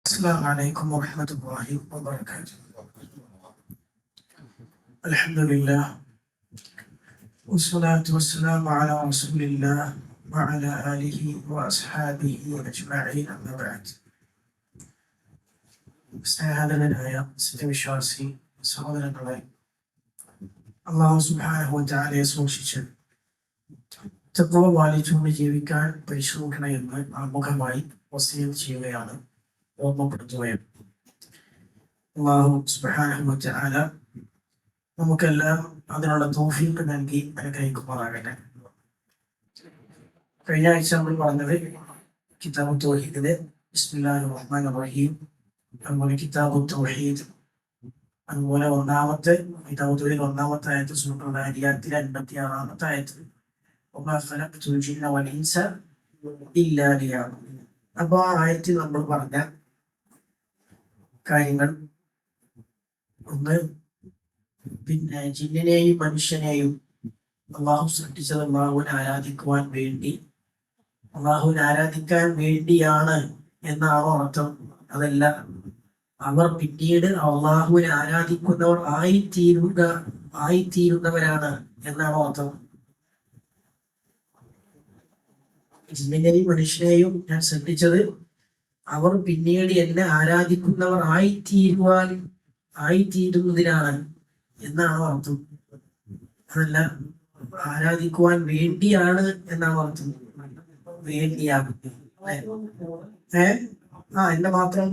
السلام عليكم ورحمة الله وبركاته. الحمد لله والصلاة والسلام على رسول الله وعلى آله وأصحابه أجمعين أما بعد. സ്നേഹാദരനായ സത്യവിശ്വാസി സഹോദരങ്ങളെ, അല്ലാഹു സുബ്ഹാനഹു വ തആലയെ സൂക്ഷിച്ച് തഖ്വ പാലിച്ചുകൊണ്ട് ജീവിക്കാൻ പരിശ്രമിക്കണമെന്ന് ആമുഖമായി വസിയത്ത് ചെയ്യുകയാണ്, ഓർമ്മപ്പെടുത്തുകയാണ്. അല്ലാഹു സുബ്ഹാനഹു വ തആല നമുക്കെല്ലാം അതിനുള്ള തൗഫീഖ് നൽകി അനുഗ്രഹിക്കുമാറാകട്ടെ. കഴിഞ്ഞ ആഴ്ച നമ്മൾ പറഞ്ഞത് കിതാബു തൗഹീദിലെ ബിസ്മില്ലാഹിർ റഹ്മാനിർ റഹീം, അതുപോലെ കിതാബു തൗഹീദ്, അതുപോലെ ഒന്നാമത്തെ ആയത്ത് സൂറത്തുൽ നാരിയാത്തിലെ 56-ാമത്തെ ആയത്ത്, വമാ ഖലഖ്തുൽ ജിന്ന വൽ ഇൻസ ഇല്ലാ ലിയഅ്ബുദൂൻ. അപ്പോൾ ആ ആയത്തിൽ നമ്മൾ പറഞ്ഞ കാര്യങ്ങൾ, ഒന്ന്, പിന്നെ ജിന്നിനെയും മനുഷ്യനെയും അള്ളാഹു സൃഷ്ടിച്ചത് അള്ളാഹുവിനെ ആരാധിക്കുവാൻ വേണ്ടി, അള്ളാഹുവിനെ ആരാധിക്കാൻ വേണ്ടിയാണ് എന്നാണോ അർത്ഥം? അതല്ല, അവർ പിന്നീട് അള്ളാഹുവിനെ ആരാധിക്കുന്നവർ ആയിത്തീരുന്നവരാണ് എന്നാണോ അർത്ഥം? ജിന്നിനെയും മനുഷ്യനെയും ഞാൻ സൃഷ്ടിച്ചത് അവർ പിന്നീട് എന്നെ ആരാധിക്കുന്നവർ ആയിത്തീരുന്നതിനാണ് എന്നാണോ അർത്ഥം? അതല്ല, ആരാധിക്കുവാൻ വേണ്ടിയാണ് എന്നാണോ അർത്ഥം? വേണ്ടിയാണ്. എന്നെ മാത്രം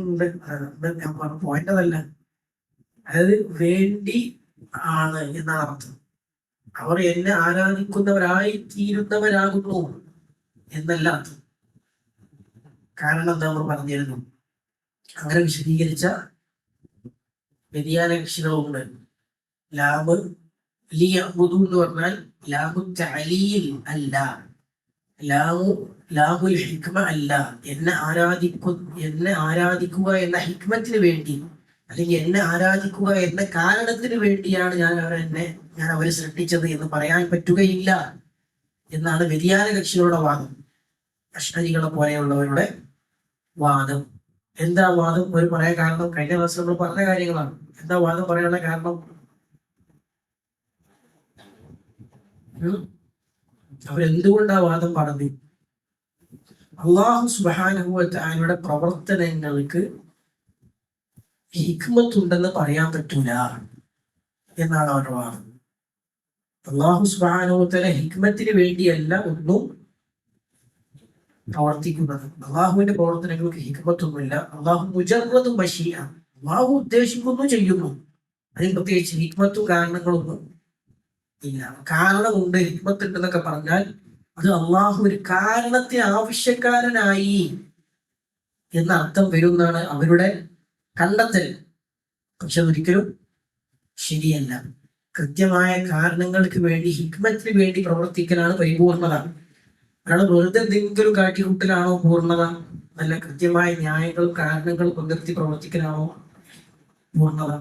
ഞാൻ പറഞ്ഞ പോയിന്റ് അതല്ല. അതായത് വേണ്ടി ആണ് എന്നാണ് അർത്ഥം. അവർ എന്നെ ആരാധിക്കുന്നവരായിത്തീരുന്നവരാകുന്നു എന്നല്ല അർത്ഥം. കാരണം എന്താ നമ്മൾ പറഞ്ഞിരുന്നു, അങ്ങനെ വിശദീകരിച്ച വ്യതിയാന കക്ഷികളുണ്ട്. ലാബ് ലിയഅ്ബുദു എന്ന് പറഞ്ഞാൽ ലാബു തഅലീൽ അല്ല, ലാബുൽ ഹിക്മ അല്ല. എന്നെ ആരാധിക്കുക എന്ന ഹിക്മത്തിന് വേണ്ടി, അല്ലെങ്കിൽ എന്നെ ആരാധിക്കുക എന്ന കാരണത്തിന് വേണ്ടിയാണ് ഞാൻ അവരെ സൃഷ്ടിച്ചത് എന്ന് പറയാൻ പറ്റുകയില്ല എന്നാണ് വ്യതിയാന കക്ഷികളുടെ വാദം, അശ്അരികളെ പോലെയുള്ളവരുടെ വാദം. എന്താ വാദം ഒരു പറയാൻ കാരണം? കഴിഞ്ഞ ദിവസം നമ്മൾ പറഞ്ഞ കാര്യങ്ങളാണ്. എന്താ വാദം പറയാനുള്ള കാരണം? അവരെന്തുകൊണ്ടാ വാദം പറഞ്ഞു? അല്ലാഹു സുബ്ഹാനഹു വ തആലയുടെ പ്രവർത്തനങ്ങൾക്ക് ഹിക്മത്ത് ഉണ്ടെന്ന് പറയാൻ പറ്റൂല എന്നാണ് അവരുടെ വാദം. അല്ലാഹു സുബ്ഹാനഹു വ തആല ഹിക്മത്തിന് വേണ്ടിയല്ല ഒന്നും പ്രവർത്തിക്കുന്നത്. അള്ളാഹുവിന്റെ പ്രവർത്തനങ്ങൾക്ക് ഹിക്മത്തൊന്നുമില്ല. അള്ളാഹു മുജറദ് മശീഅ, അള്ളാഹു ഉദ്ദേശിക്കുന്നു ചെയ്യുന്നു. അതിന് പ്രത്യേകിച്ച് ഹിക്മത്തും കാരണങ്ങളൊന്നും ഇല്ല. കാരണമുണ്ട്, ഹിക്മത്തുണ്ട് എന്നൊക്കെ പറഞ്ഞാൽ അത് അള്ളാഹു ഒരു കാരണത്തിന് ആവശ്യക്കാരനായി എന്ന അർത്ഥം വരുന്നതാണ് അവരുടെ കണ്ടെത്തൽ. പക്ഷെ ഒരിക്കലും ശരിയല്ല. കൃത്യമായ കാരണങ്ങൾക്ക് വേണ്ടി, ഹിക്മത്തിന് വേണ്ടി പ്രവർത്തിക്കലാണ് പരിപൂർണത. ഒരാൾ വെറുതെ എന്തെങ്കിലും കാട്ടിക്കൂട്ടലാണോ പൂർണ്ണത? അല്ല, കൃത്യമായ ന്യായങ്ങളും കാരണങ്ങളും മുൻനിർത്തി പ്രവർത്തിക്കലാണോ പൂർണ്ണത?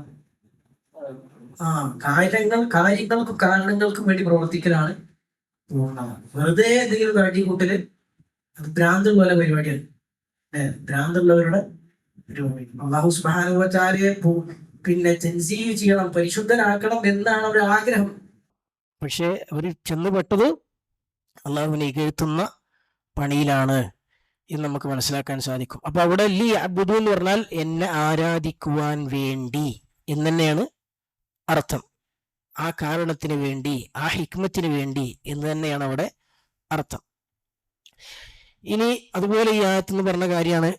കാര്യങ്ങൾക്കും കാരണങ്ങൾക്കും വേണ്ടി പ്രവർത്തിക്കലാണ് പൂർണ്ണത. വെറുതെ എന്തെങ്കിലും കാട്ടിക്കൂട്ടല് അത് ഭ്രാന്തുള്ള പരിപാടിയാണ്, ഭ്രാന്തുള്ളവരുടെ പരിപാടി. അല്ലാഹു സുബ്ഹാനഹു വ തആലയെ പിന്നെ തൻസീഹ് ചെയ്യണം, പരിശുദ്ധനാക്കണം എന്നാണ് അവരുടെ ആഗ്രഹം. പക്ഷെ അവർ ചെന്നുപെട്ടത് അള്ളാഹുവിനെ ഇകഴ്ത്തുന്ന പണിയിലാണ് എന്ന് നമുക്ക് മനസ്സിലാക്കാൻ സാധിക്കും. അപ്പൊ അവിടെ ലിയഅ്ബുദു എന്ന് പറഞ്ഞാൽ എന്നെ ആരാധിക്കുവാൻ വേണ്ടി എന്ന് തന്നെയാണ് അർത്ഥം. ആ കാരണത്തിന് വേണ്ടി, ആ ഹിക്മത്തിന് വേണ്ടി എന്ന് തന്നെയാണ് അവിടെ അർത്ഥം. ഇനി അതുപോലെ ഈ ആയത്ത് എന്ന് പറഞ്ഞ കാര്യമാണ്,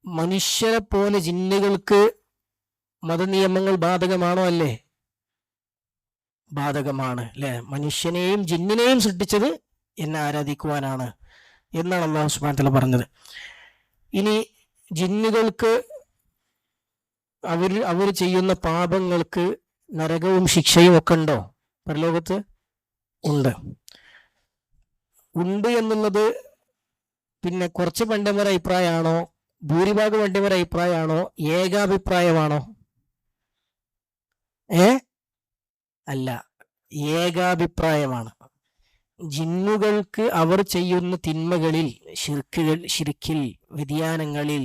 മനുഷ്യരെ പോലെ ജിന്നുകൾക്ക് മതനിയമങ്ങൾ ബാധകമാണോ? അല്ലേ, ബാധകമാണ്. അല്ലെ, മനുഷ്യനെയും ജിന്നിനെയും സൃഷ്ടിച്ചത് എന്നെ ആരാധിക്കുവാനാണ് എന്നാണ് അല്ലാഹു സുബ്ഹാനഹു വ തആല പറഞ്ഞത്. ഇനി ജിന്നുകൾക്ക് അവർ ചെയ്യുന്ന പാപങ്ങൾക്ക് നരകവും ശിക്ഷയും ഒക്കെ ഉണ്ടോ? പരലോകത്ത് ഉണ്ട് എന്നുള്ളത് പിന്നെ കുറച്ച് പണ്ഡിതന്മാരുടെ അഭിപ്രായമാണോ, ഭൂരിഭാഗം പണ്ഡിതന്മാരുടെ അഭിപ്രായമാണോ, ഏകാഭിപ്രായമാണോ? അല്ല, ഏകാഭിപ്രായമാണ്. ജിന്നുകൾക്ക് അവർ ചെയ്യുന്ന തിന്മകളിൽ, ശിർക്കിൽ, വ്യതിയാനങ്ങളിൽ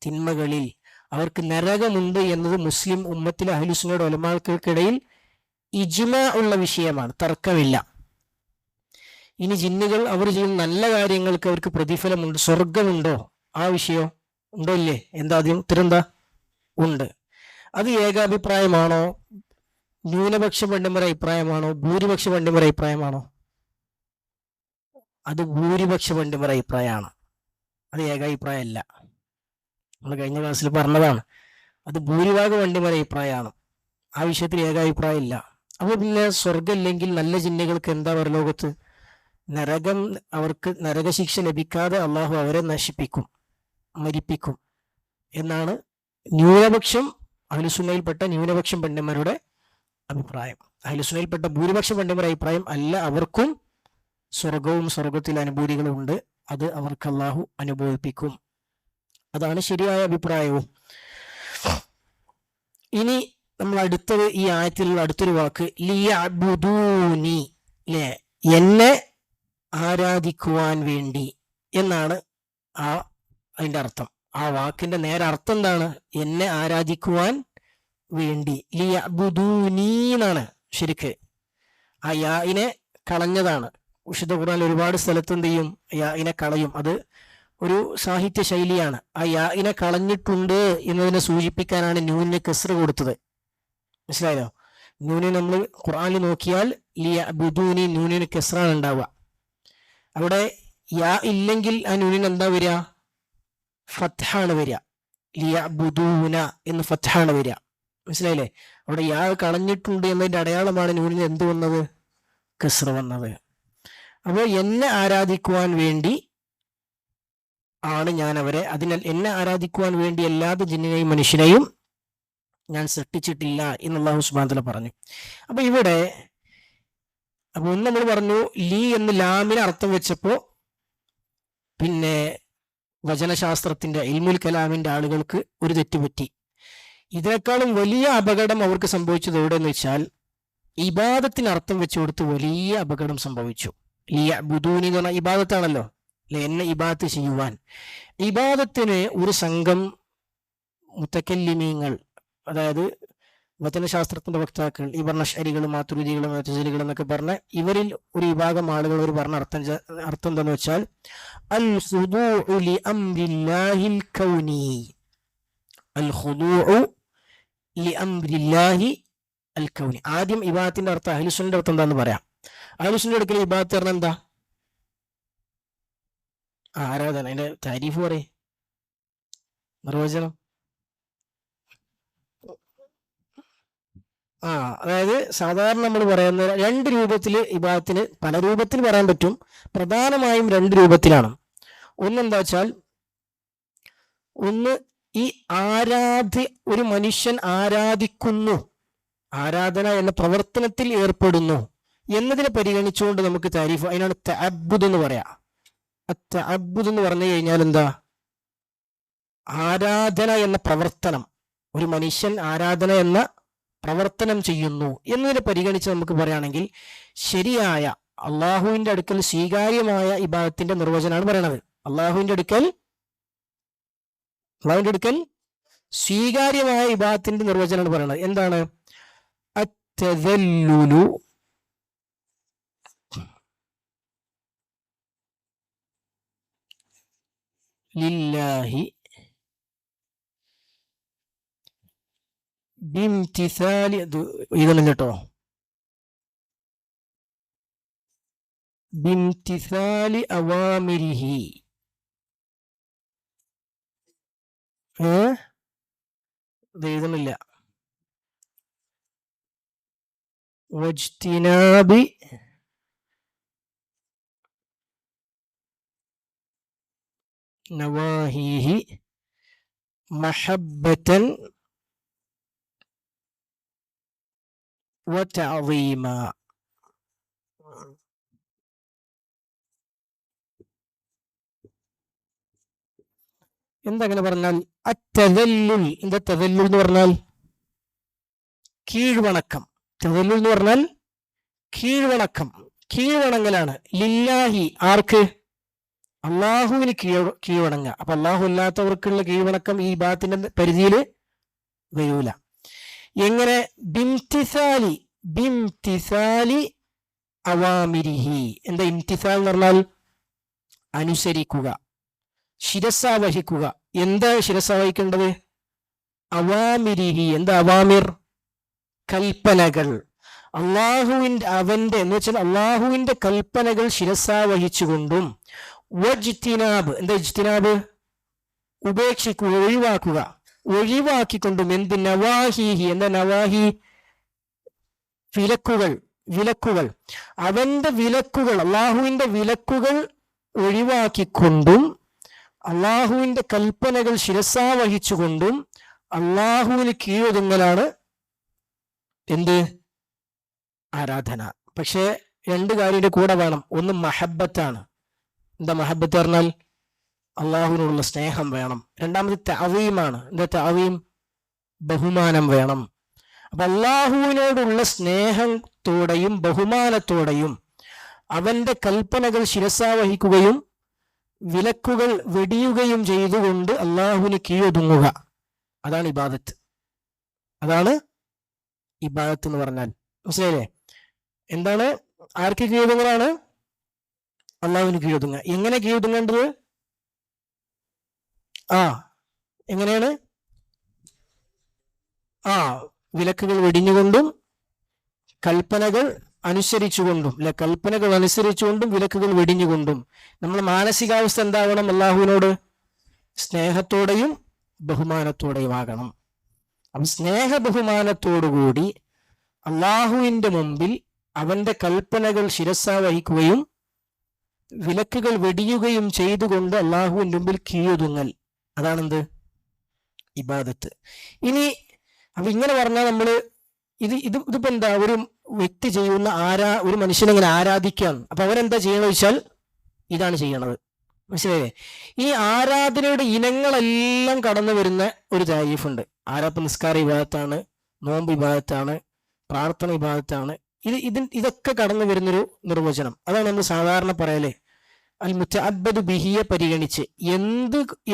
തിന്മകളിൽ അവർക്ക് നരകമുണ്ട് എന്നത് മുസ്ലിം ഉമ്മത്തിലെ അഹ്ലുസുന്നയുടെ ഉലമാക്കൾക്കിടയിൽ ഇജ്മാ ഉള്ള വിഷയമാണ്, തർക്കമില്ല. ഇനി ജിന്നുകൾ അവർ ചെയ്യുന്ന നല്ല കാര്യങ്ങൾക്ക് അവർക്ക് പ്രതിഫലമുണ്ട്, സ്വർഗമുണ്ടോ, ആ വിഷയം ഉണ്ടോ ഇല്ലേ? എന്താ ആദ്യം ഉത്തരം എന്താ? ഉണ്ട്. അത് ഏകാഭിപ്രായമാണോ, ന്യൂനപക്ഷ പണ്ഡിതരുടെ അഭിപ്രായമാണോ, ഭൂരിപക്ഷ പണ്ഡിതരുടെ അഭിപ്രായമാണോ? അത് ഭൂരിപക്ഷ പണ്ഡിതരുടെ അഭിപ്രായമാണ്, അത് ഏകാഭിപ്രായമല്ല. നമ്മൾ കഴിഞ്ഞ ക്ലാസ്സിൽ പറഞ്ഞതാണ്, അത് ഭൂരിഭാഗം പണ്ഡിതരുടെ അഭിപ്രായമാണ്, ആ വിഷയത്തിൽ ഏകാഭിപ്രായം ഇല്ല. അപ്പോൾ പിന്നെ സ്വർഗം ഇല്ലെങ്കിൽ നല്ല ജിന്നുകൾക്ക് എന്താ പരലോകത്ത്? നരകം, അവർക്ക് നരകശിക്ഷ ലഭിക്കാതെ അള്ളാഹു അവരെ നശിപ്പിക്കും, മരിപ്പിക്കും എന്നാണ് ന്യൂനപക്ഷം അഹ്ലുസുന്നയിൽപ്പെട്ട ന്യൂനപക്ഷം പണ്ഡിതന്മാരുടെ അഭിപ്രായം. അഹ്ലുസുന്നയിൽപ്പെട്ട ഭൂരിപക്ഷ പണ്ഡിതന്മാരുടെ അഭിപ്രായം അല്ല, അവർക്കും സ്വർഗവും സ്വർഗത്തിലെ അനുഭൂതികളും ഉണ്ട്, അത് അവർക്ക് അള്ളാഹു അനുഭവിപ്പിക്കും. അതാണ് ശരിയായ അഭിപ്രായവും. ഇനി നമ്മൾ അടുത്തത്, ഈ ആയത്തിലുള്ള അടുത്തൊരു വാക്ക് ലിയഅ്ബുദൂനി, അല്ലേ, എന്നെ ആരാധിക്കുവാൻ വേണ്ടി എന്നാണ് അതിന്റെ അർത്ഥം. ആ വാക്കിന്റെ നേരെ അർത്ഥം എന്താണ്? എന്നെ ആരാധിക്കുവാൻ വേണ്ടി. ലിയഅ്ബുദൂനി എന്നാണ് ശരിക്ക്. ആ യാഇനെ കളഞ്ഞതാണ്. വിശുദ്ധ ഖുർആനിൽ ഒരുപാട് സ്ഥലത്ത് എന്ത് ചെയ്യും? യാഇനെ കളയും. അത് ഒരു സാഹിത്യ ശൈലിയാണ്. ആ യാഇനെ കളഞ്ഞിട്ടുണ്ട് എന്നതിനെ സൂചിപ്പിക്കാനാണ് നൂനിന് കസ്റ് കൊടുത്തത്. മനസ്സിലായോ? നൂനിന് നമ്മൾ ഖുർആനിൽ നോക്കിയാൽ ലിയഅ്ബുദൂനി നൂനിന് കസ്റാണ് ഉണ്ടാവുക. അവിടെ യാ ഇല്ലെങ്കിൽ ആ നൂനിന് എന്താ വരിക? ഫത്ഹാണ് വരിക. ലിയഅ്ബുദൂന എന്ന് ഫത്ഹാണ് വരിക. മനസ്സിലായില്ലേ? അവിടെ യാ കളഞ്ഞിട്ടുണ്ട് എന്നതിന്റെ അടയാളമാണ് നൂനിന് എന്ത് വന്നത്? കസ്റ് വന്നത്. അപ്പോൾ എന്നെ ആരാധിക്കുവാൻ വേണ്ടി ആണ് ഞാൻ അവരെ, അതിനാൽ എന്നെ ആരാധിക്കുവാൻ വേണ്ടി അല്ലാതെ ജിന്നിനെയും മനുഷ്യനെയും ഞാൻ സൃഷ്ടിച്ചിട്ടില്ല എന്ന് അല്ലാഹു സുബ്ഹാനഹു വ തആല പറഞ്ഞു. അപ്പൊ ഇവിടെ ഒന്ന് നമ്മൾ പറഞ്ഞു ലീ എന്ന് ലാമിന് അർത്ഥം വെച്ചപ്പോ പിന്നെ വചനശാസ്ത്രത്തിന്റെ ഇൽമുൽ കലാമിന്റെ ആളുകൾക്ക് ഒരു തെറ്റുപറ്റി. ഇതിനേക്കാളും വലിയ അപകടം അവർക്ക് സംഭവിച്ചത് എവിടെയെന്ന് വെച്ചാൽ ഇബാദത്തിന് അർത്ഥം വെച്ചു കൊടുത്ത് വലിയ അപകടം സംഭവിച്ചു. ലിയഅ്ബുദൂനി എന്ന് പറഞ്ഞാൽ ഇബാദത്താണല്ലോ, അല്ലെ, എന്നെ ഇബാദത്ത് ചെയ്യുവാൻ. ഇബാദത്തിന് ഒരു സംഘം മുത്തക്കല്ലിമീങ്ങൾ, അതായത് വചനശാസ്ത്രത്തിന്റെ വക്താക്കൾ, ഈ പറഞ്ഞ അശ്അരികൾ, മാതുരിദികൾ, മുഅ്തസിലികൾ എന്നൊക്കെ പറഞ്ഞ ഇവരിൽ ഒരു വിഭാഗം ആളുകൾ ഒരു പറഞ്ഞ അർത്ഥം എന്താന്ന് വെച്ചാൽ അൽ ഖുദൂഉ ലി അംരില്ലാഹിൽ കൗനി, അൽ ഖുദൂഉ ലി അംരില്ലാഹി അൽ കൗനി. ആദ്യം ഇബാദത്തിന്റെ അർത്ഥം അഹ്ലുസുന്നയുടെ അർത്ഥം എന്താന്ന് പറയാം. അഹ്ലുസുന്നയുടെ അടുക്കൽ ഇബാദത്ത് പറഞ്ഞാൽ എന്താ? ആരാധന. അതിന്റെ താരീഫ് പറയേ, നിർവചനം. അതായത് സാധാരണ നമ്മൾ പറയുന്ന രണ്ട് രൂപത്തിൽ ഇബാദത്തിന്, പല രൂപത്തിൽ പറയാൻ പറ്റും, പ്രധാനമായും രണ്ട് രൂപത്തിലാണ്. ഒന്നെന്താ വെച്ചാൽ, ഒന്ന് ഈ ഒരു മനുഷ്യൻ ആരാധിക്കുന്നു, ആരാധന എന്ന പ്രവർത്തനത്തിൽ ഏർപ്പെടുന്നു എന്നതിനെ പരിഗണിച്ചുകൊണ്ട് നമുക്ക് താരീഫ്, അതിനാണ് തഅബ്ബുദ് എന്ന് പറയാ. തഅബ്ബുദ് എന്ന് പറഞ്ഞു കഴിഞ്ഞാൽ എന്താ? ആരാധന എന്ന പ്രവർത്തനം, ഒരു മനുഷ്യൻ ആരാധന എന്ന പ്രവർത്തനം ചെയ്യുന്നു എന്നതിനെ പരിഗണിച്ച് നമുക്ക് പറയുകയാണെങ്കിൽ ശരിയായ അള്ളാഹുവിന്റെ അടുക്കൽ സ്വീകാര്യമായ ഇബാദത്തിന്റെ നിർവചനമാണ് പറയണത്. അള്ളാഹുവിന്റെ അടുക്കൽ സ്വീകാര്യമായ ഇബാദത്തിന്റെ നിർവചനമാണ് പറയുന്നത്. എന്താണ്? അത്തദല്ലുലു ലില്ലാഹി ബിംതിസാലി, ഇതൊന്നും കേട്ടോ, ബിംതിസാലി അവാമിരിഹി, ഇത് എഴുതുന്നില്ല, വജ്തിനാബി നവാഹിഹി മഹബ്ബതൻ വതഅദീമ. എന്തങ്ങനെ പറഞ്ഞാൽ അത്തദല്ലുൽ, എന്താ തദല്ലുൽ എന്ന് പറഞ്ഞാൽ? കീഴ്വണക്കം. തദല്ലുൽ എന്ന് പറഞ്ഞാൽ കീഴ്വണക്കം, കീഴ്വണങ്ങലാണ്. ലില്ലാഹി, ആർക്ക്? അള്ളാഹുവിന് കീഴ്വണങ്ങുക. അപ്പൊ അള്ളാഹു അല്ലാത്തവർക്കുള്ള കീഴ്വണക്കം ഈ ഇബാദത്തിന്റെ പരിധിയിൽ വരൂല. എങ്ങനെ? ബിംതിസാലി അവാമിരിഹി. എന്താ ഇംതിസാൽ എന്ന് പറഞ്ഞാൽ? അനുസരിക്കുക, ശിരസ വഹിക്കുക. എന്താ ശിരസ വഹിക്കേണ്ടത്? അവാമിരിഹി. എന്താ അവാമിർ? കൽപ്പനകൾ. അവന്റെ എന്ന് വെച്ചാൽ അള്ളാഹുവിന്റെ കൽപ്പനകൾ ശിരസ വഹിച്ചുകൊണ്ടും വജ്തിനാബ്. എന്താ ഇജ്തിനാബ്? ഉപേക്ഷിക്കുക, ഒഴിവാക്കുക. ഒഴിവാക്കിക്കൊണ്ടും എന്ത്? നവാഹിഹി. എന്താ നവാഹി? വിലക്കുകൾ. അവന്റെ വിലക്കുകൾ, അള്ളാഹുവിന്റെ വിലക്കുകൾ ഒഴിവാക്കിക്കൊണ്ടും അള്ളാഹുവിന്റെ കൽപ്പനകൾ ശിരസ വഹിച്ചുകൊണ്ടും അള്ളാഹുവിന് കീഴൊതുങ്ങലാണ് എന്ത്? ആരാധന. പക്ഷെ രണ്ട് കാര്യത്തിന്റെ കൂടെ വേണം. ഒന്ന് മഹബത്താണ്. എന്താ മഹബത്ത് പറഞ്ഞാൽ? അള്ളാഹുവിനോടുള്ള സ്നേഹം വേണം. രണ്ടാമത് തഅവീമാണ്. എന്താ തഅവീം? ബഹുമാനം വേണം. അപ്പൊ അള്ളാഹുവിനോടുള്ള സ്നേഹത്തോടെയും ബഹുമാനത്തോടെയും അവന്റെ കൽപ്പനകൾ ശിരസ വഹിക്കുകയും വിലക്കുകൾ വെടിയുകയും ചെയ്തുകൊണ്ട് അള്ളാഹുവിന് കീഴൊതുങ്ങുക. അതാണ് ഇബാദത്ത്. അതാണ് ഇബാദത്ത് എന്ന് പറഞ്ഞാൽ. മനസ്സിലായില്ലേ? എന്താണ്? ആർക്ക് കീഴൊതുങ്ങലാണ്? അള്ളാഹുവിന് കീഴൊതുങ്ങുക. എങ്ങനെ കീഴൊതുങ്ങേണ്ടത്? എങ്ങനെയാണ്? വിലക്കുകൾ വെടിഞ്ഞുകൊണ്ടും കൽപ്പനകൾ അനുസരിച്ചുകൊണ്ടും. അല്ലെ, കൽപ്പനകൾ അനുസരിച്ചുകൊണ്ടും വിലക്കുകൾ വെടിഞ്ഞുകൊണ്ടും. നമ്മുടെ മാനസികാവസ്ഥ എന്താവണം? അള്ളാഹുവിനോട് സ്നേഹത്തോടെയും ബഹുമാനത്തോടെയും ആകണം. അപ്പം സ്നേഹ ബഹുമാനത്തോടുകൂടി അള്ളാഹുവിന്റെ മുമ്പിൽ അവന്റെ കൽപ്പനകൾ ശിരസ വഹിക്കുകയും വിലക്കുകൾ വെടിയുകയും ചെയ്തുകൊണ്ട് അള്ളാഹുവിന്റെ മുമ്പിൽ കീഴൊതുങ്ങൽ. അതാണെന്ത്? ഇബാദത്ത്. ഇനി അപ്പൊ ഇങ്ങനെ പറഞ്ഞാൽ നമ്മള് ഇതിപ്പോ എന്താ? ഒരു വ്യക്തി ചെയ്യുന്ന ഒരു മനുഷ്യനെങ്ങനെ ആരാധിക്കാൻ. അപ്പൊ അവരെന്താ ചെയ്യണമെന്ന് വെച്ചാൽ ഇതാണ് ചെയ്യണത്. മനസ്സിലായില്ലേ? ഈ ആരാധനയുടെ ഇനങ്ങളെല്ലാം കടന്നു വരുന്ന ഒരു താരീഫുണ്ട്. നിസ്കാര വിഭാഗത്താണ്, നോമ്പ് വിഭാഗത്താണ്, പ്രാർത്ഥന വിഭാഗത്താണ്. ഇതൊക്കെ കടന്നു വരുന്നൊരു നിർവചനം. അതാണ് നമ്മൾ സാധാരണ പറയലേ, അൽ മുതഅബ്ബദു ബിഹിയെ പരിഗണിച്ച്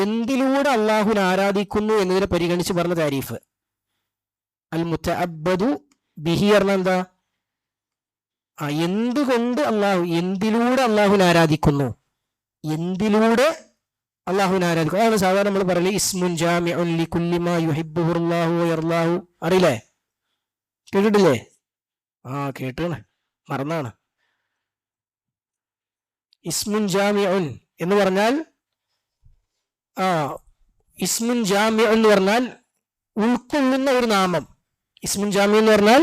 എന്തിലൂടെ അള്ളാഹുവിനെ ആരാധിക്കുന്നു എന്നതിനെ പരിഗണിച്ച് പറഞ്ഞ താരീഫ്. അൽ മുതഅബ്ബദു ബിഹി പറഞ്ഞാൽ എന്താ? എന്തുകൊണ്ട് എന്തിലൂടെ അള്ളാഹുവിനെ ആരാധിക്കുന്നു, എന്തിലൂടെ അള്ളാഹുവിനെ ആരാധിക്കുന്നു. അതാണ് സാധാരണ നമ്മൾ പറയല് ഇസ്മുൻ ജാമിഉൻ ലികുല്ലി മാ യുഹിബ്ബുഹുല്ലാഹു വയർലാഹു. അറിയില്ലേ? കേട്ടിട്ടില്ലേ? കേട്ടാണ്, മറന്നാണ്. ഇസ്മുൻ ജാമിഉൻ എന്ന് പറഞ്ഞാൽ ഇസ്മുൻ ജാമിഉൻ എന്ന് പറഞ്ഞാൽ ഉൾക്കൊള്ളുന്ന ഒരു നാമം. ഇസ്മുൻ ജാമി എന്ന് പറഞ്ഞാൽ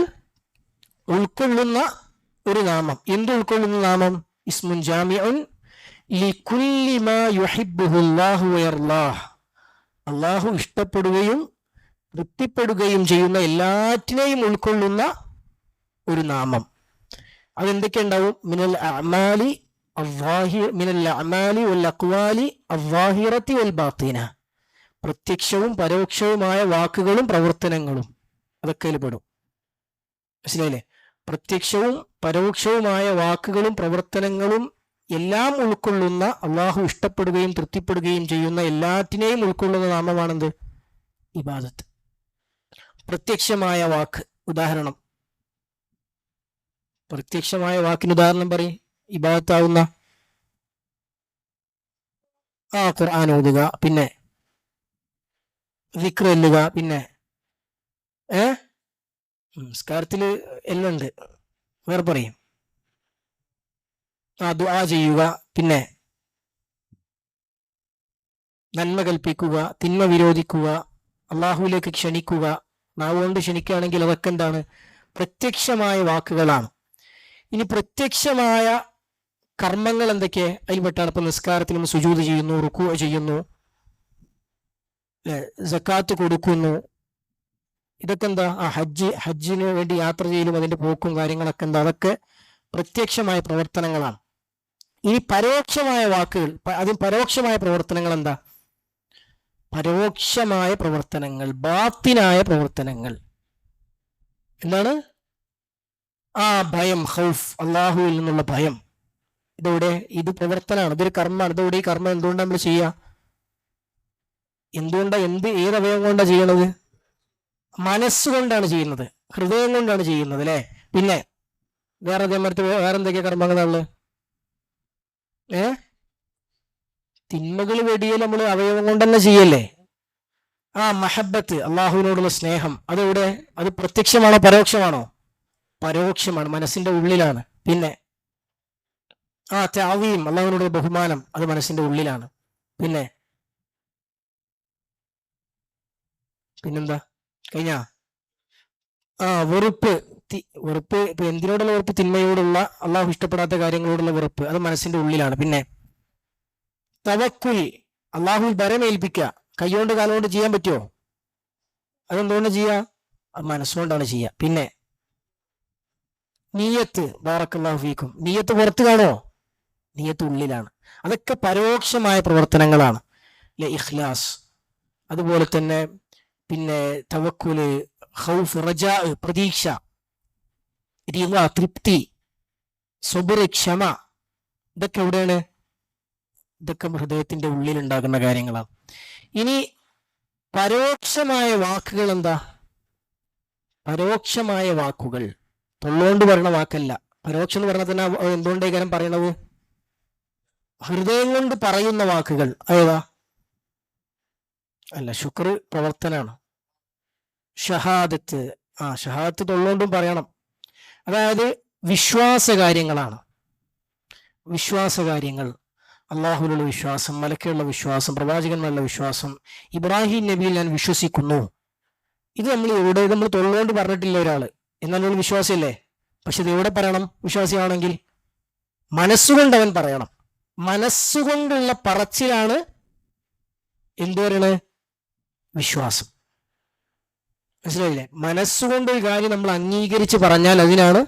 ഉൾക്കൊള്ളുന്ന ഒരു നാമം. എന്ത് ഉൾക്കൊള്ളുന്ന നാമം? ഇസ്മുൻ ജാമിഉൻ ലികുല്ലി മാ യുഹിബ്ബുഹുല്ലാഹു വയർലാഹ്. അള്ളാഹു ഇഷ്ടപ്പെടുകയും തൃപ്തിപ്പെടുകയും ചെയ്യുന്ന എല്ലാറ്റിനെയും ഉൾക്കൊള്ളുന്ന ഒരു നാമം. അതെന്തൊക്കെ ഉണ്ടാവും? മിനൽ അഅമാലി വൽ അഖ്വാലി അസ്സാഹിറത്തി വൽ ബാത്തിന. പ്രത്യക്ഷവും പരോക്ഷവുമായ വാക്കുകളും പ്രവർത്തനങ്ങളും അതൊക്കെ അതിൽ പെടും. മനസ്സിലായില്ലേ? പ്രത്യക്ഷവും പരോക്ഷവുമായ വാക്കുകളും പ്രവർത്തനങ്ങളും എല്ലാം ഉൾക്കൊള്ളുന്ന, അള്ളാഹു ഇഷ്ടപ്പെടുകയും തൃപ്തിപ്പെടുകയും ചെയ്യുന്ന എല്ലാറ്റിനെയും ഉൾക്കൊള്ളുന്ന നാമമാണെന്ത്? ഇബാദത്ത്. പ്രത്യക്ഷമായ വാക്ക് ഉദാഹരണം, പ്രത്യക്ഷമായ വാക്കിന് ഉദാഹരണം പറയും. ഇബാദത്താവുന്ന ഖുർആൻ ഓതുക, പിന്നെ ദിക്ർ ചെല്ലുക, പിന്നെ നിസ്കാരത്തില് എല്ലാം ഉണ്ട്, വേറെ പറയും. ദുആ ചെയ്യുക, പിന്നെ നന്മ കൽപ്പിക്കുക, തിന്മ വിരോധിക്കുക, അള്ളാഹുവിലേക്ക് ക്ഷണിക്കുക. നാവുകൊണ്ട് ക്ഷണിക്കുകയാണെങ്കിൽ അതൊക്കെ എന്താണ്? പ്രത്യക്ഷമായ വാക്കുകളാണ്. ഇനി പ്രത്യക്ഷമായ കർമ്മങ്ങൾ എന്തൊക്കെ? അതിൽപ്പെട്ടാണ് ഇപ്പൊ നിസ്കാരത്തിൽ നമ്മൾ സുജൂദ് ചെയ്യുന്നു, റുക്കൂ ചെയ്യുന്നു, സക്കാത്ത് കൊടുക്കുന്നു. ഇതൊക്കെ എന്താ? ഹജ്ജിന് വേണ്ടി യാത്ര ചെയ്യലും അതിന്റെ പോക്കും കാര്യങ്ങളൊക്കെ എന്താ? അതൊക്കെ പ്രത്യക്ഷമായ പ്രവർത്തനങ്ങളാണ്. ഇനി പരോക്ഷമായ വാക്കുകൾ, അതിന് പരോക്ഷമായ പ്രവർത്തനങ്ങൾ എന്താ? പരോക്ഷമായ പ്രവർത്തനങ്ങൾ, ബാത്തിനായ പ്രവർത്തനങ്ങൾ എന്താണ്? ഭയം, ഖൗഫ്, അള്ളാഹുവിൽ നിന്നുള്ള ഭയം. ഇതെവിടെ? ഇത് പ്രവർത്തനമാണ്, ഇതൊരു കർമ്മമാണ്. ഇതെവിടെ? ഈ കർമ്മം എന്തുകൊണ്ടാണ് നമ്മൾ ചെയ്യുക? ഏത് അവയവം കൊണ്ടാണ് ചെയ്യണത്? മനസ്സുകൊണ്ടാണ് ചെയ്യുന്നത്, ഹൃദയം കൊണ്ടാണ് ചെയ്യുന്നത് അല്ലെ. പിന്നെ വേറെ എന്തൊക്കെയാ കർമ്മങ്ങളാണ്? തിന്മകൾ വെടിയൽ നമ്മൾ അവയവം കൊണ്ട് തന്നെ ചെയ്യല്ലേ. മഹബത്ത്, അള്ളാഹുവിനോടുള്ള സ്നേഹം, അതെവിടെ? അത് പ്രത്യക്ഷമാണോ പരോക്ഷമാണോ? പരോക്ഷമാണ്, മനസ്സിന്റെ ഉള്ളിലാണ്. പിന്നെ തഅവീം, അള്ളാഹുവിനോടുള്ള ബഹുമാനം, അത് മനസ്സിന്റെ ഉള്ളിലാണ്. പിന്നെന്താ കഴിഞ്ഞ? വെറുപ്പ്. വെറുപ്പ് ഇപ്പൊ എന്തിനോടുള്ള വെറുപ്പ്? തിന്മയോടുള്ള, അള്ളാഹു ഇഷ്ടപ്പെടാത്ത കാര്യങ്ങളോടുള്ള വെറുപ്പ്, അത് മനസ്സിന്റെ ഉള്ളിലാണ്. പിന്നെ തവക്കുൽ, അള്ളാഹുവിൽ ഭരമേൽപ്പിക്കുക. കൈകൊണ്ട് കാലുകൊണ്ട് ചെയ്യാൻ പറ്റുമോ? അതെന്തുകൊണ്ട് ചെയ്യാ? അത് മനസ്സുകൊണ്ടാണ് ചെയ്യുക. പിന്നെ നിയ്യത്ത്, ബാറക്കല്ലാഹു ഫീക്കും, നിയ്യത്ത് പുറത്ത് കാണോ? നിയ്യത്ത് ഉള്ളിലാണ്. അതൊക്കെ പരോക്ഷമായ പ്രവർത്തനങ്ങളാണ്. ഇഖ്ലാസ്, അതുപോലെ തന്നെ പിന്നെ തവക്കുല്, ഖൗഫ്, റജാ, പ്രതീക്ഷ, റിള, തൃപ്തി, സബ്ർ, ക്ഷമ, ഇതൊക്കെ എവിടെയാണ്? ഇതൊക്കെ ഹൃദയത്തിന്റെ ഉള്ളിൽ ഉണ്ടാകുന്ന കാര്യങ്ങളാണ്. ഇനി പരോക്ഷമായ വാക്കുകൾ എന്താ? പരോക്ഷമായ വാക്കുകൾ തൊള്ളുകൊണ്ട് പറയുന്ന വാക്കല്ല. പരോക്ഷം എന്ന് പറഞ്ഞാൽ തന്നെ എന്തുകൊണ്ടേക്കാരം പറയണത്? ഹൃദയം കൊണ്ട് പറയുന്ന വാക്കുകൾ. ഏതാ? അല്ല, ശുക്ർ പ്രവർത്തനാണ്. ഷഹാദത്ത്, ഷഹാദത്ത് തൊള്ളുകൊണ്ടും പറയണം. അതായത് വിശ്വാസകാര്യങ്ങളാണ്. വിശ്വാസകാര്യങ്ങൾ, അള്ളാഹുവിലുള്ള വിശ്വാസം, മലക്കുള്ള വിശ്വാസം, പ്രവാചകന്മാരുടെ വിശ്വാസം. ഇബ്രാഹിം നബിയിൽ ഞാൻ വിശ്വസിക്കുന്നു. ഇത് നമ്മൾ തൊള്ളുകൊണ്ട് പറഞ്ഞിട്ടില്ല ഒരാള്, എന്നാൽ നമ്മൾ വിശ്വാസിയല്ലേ. പക്ഷെ ഇത് എവിടെ പറയണം? വിശ്വാസിയാണെങ്കിൽ മനസ്സുകൊണ്ട് അവൻ പറയണം. മനസ്സുകൊണ്ടുള്ള പറച്ചിലാണ് എന്ത് പറയണത്? വിശ്വാസം. മനസ്സിലായില്ലേ? മനസ്സുകൊണ്ട് ഒരു കാര്യം നമ്മൾ അംഗീകരിച്ച് പറഞ്ഞാൽ അതിനാണ്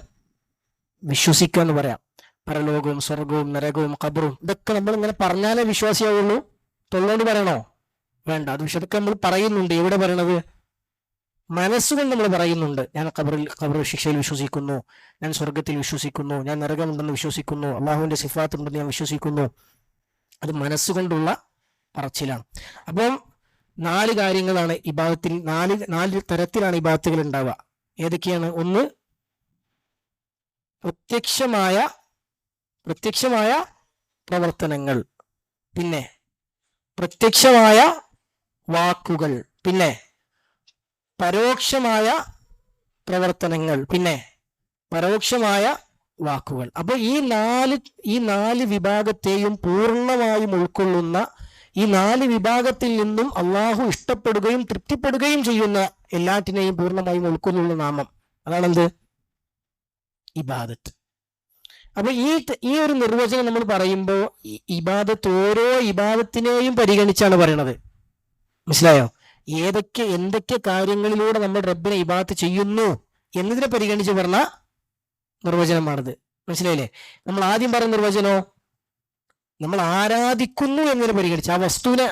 വിശ്വസിക്കുക എന്ന് പറയാം. പരലോകവും സ്വർഗവും നരകവും ഖബറും ഇതൊക്കെ നമ്മൾ ഇങ്ങനെ പറഞ്ഞാലേ വിശ്വാസിയാവുള്ളൂ. തൊള്ളോണ്ട് പറയണോ? വേണ്ട. അത് ഇതൊക്കെ നമ്മൾ പറയുന്നുണ്ട്. എവിടെ പറയണത്? മനസ്സുകൊണ്ട് നമ്മൾ പറയുന്നുണ്ട്. ഞാൻ ഖബർ ശിക്ഷയിൽ വിശ്വസിക്കുന്നു, ഞാൻ സ്വർഗത്തിൽ വിശ്വസിക്കുന്നു, ഞാൻ നരകമുണ്ടെന്ന് വിശ്വസിക്കുന്നു, അള്ളാഹുവിന്റെ സിഫാത്ത് ഉണ്ടെന്ന് ഞാൻ വിശ്വസിക്കുന്നു. അത് മനസ്സുകൊണ്ടുള്ള പറച്ചിലാണ്. അപ്പം 4 കാര്യങ്ങളാണ് ഇബാദത്തിൽ. 4 തരത്തിലാണ് ഇബാദത്തുകൾ ഉണ്ടാവുക. ഏതൊക്കെയാണ്? ഒന്ന്, പ്രത്യക്ഷമായ പ്രവർത്തനങ്ങൾ, പിന്നെ പ്രത്യക്ഷമായ വാക്കുകൾ, പിന്നെ പരോക്ഷമായ പ്രവർത്തനങ്ങൾ, പിന്നെ പരോക്ഷമായ വാക്കുകൾ. അപ്പൊ ഈ നാല് വിഭാഗത്തെയും പൂർണ്ണമായും ഉൾക്കൊള്ളുന്ന, ഈ 4 വിഭാഗത്തിൽ നിന്നും അള്ളാഹു ഇഷ്ടപ്പെടുകയും തൃപ്തിപ്പെടുകയും ചെയ്യുന്ന എല്ലാറ്റിനെയും പൂർണ്ണമായും ഉൾക്കൊള്ളുന്ന നാമം, അതാണെന്ത്? ഇബാദത്ത്. അപ്പൊ ഈ ഒരു നിർവചനം നമ്മൾ പറയുമ്പോൾ ഇബാദത്ത് ഓരോ ഇബാദത്തിനെയും പരിഗണിച്ചാണ് പറയണത്. മനസ്സിലായോ? എന്തൊക്കെ കാര്യങ്ങളിലൂടെ നമ്മൾ റബ്ബിനെ ഇബാദത്ത് ചെയ്യുന്നു എന്നതിനെ പരിഗണിച്ച് പറഞ്ഞ നിർവചനമാണിത്. മനസ്സിലായില്ലേ? നമ്മൾ ആദ്യം പറഞ്ഞ നിർവചനോ നമ്മൾ ആരാധിക്കുന്നു എന്നതിനെ പരിഗണിച്ച്, ആ വസ്തുവിനെ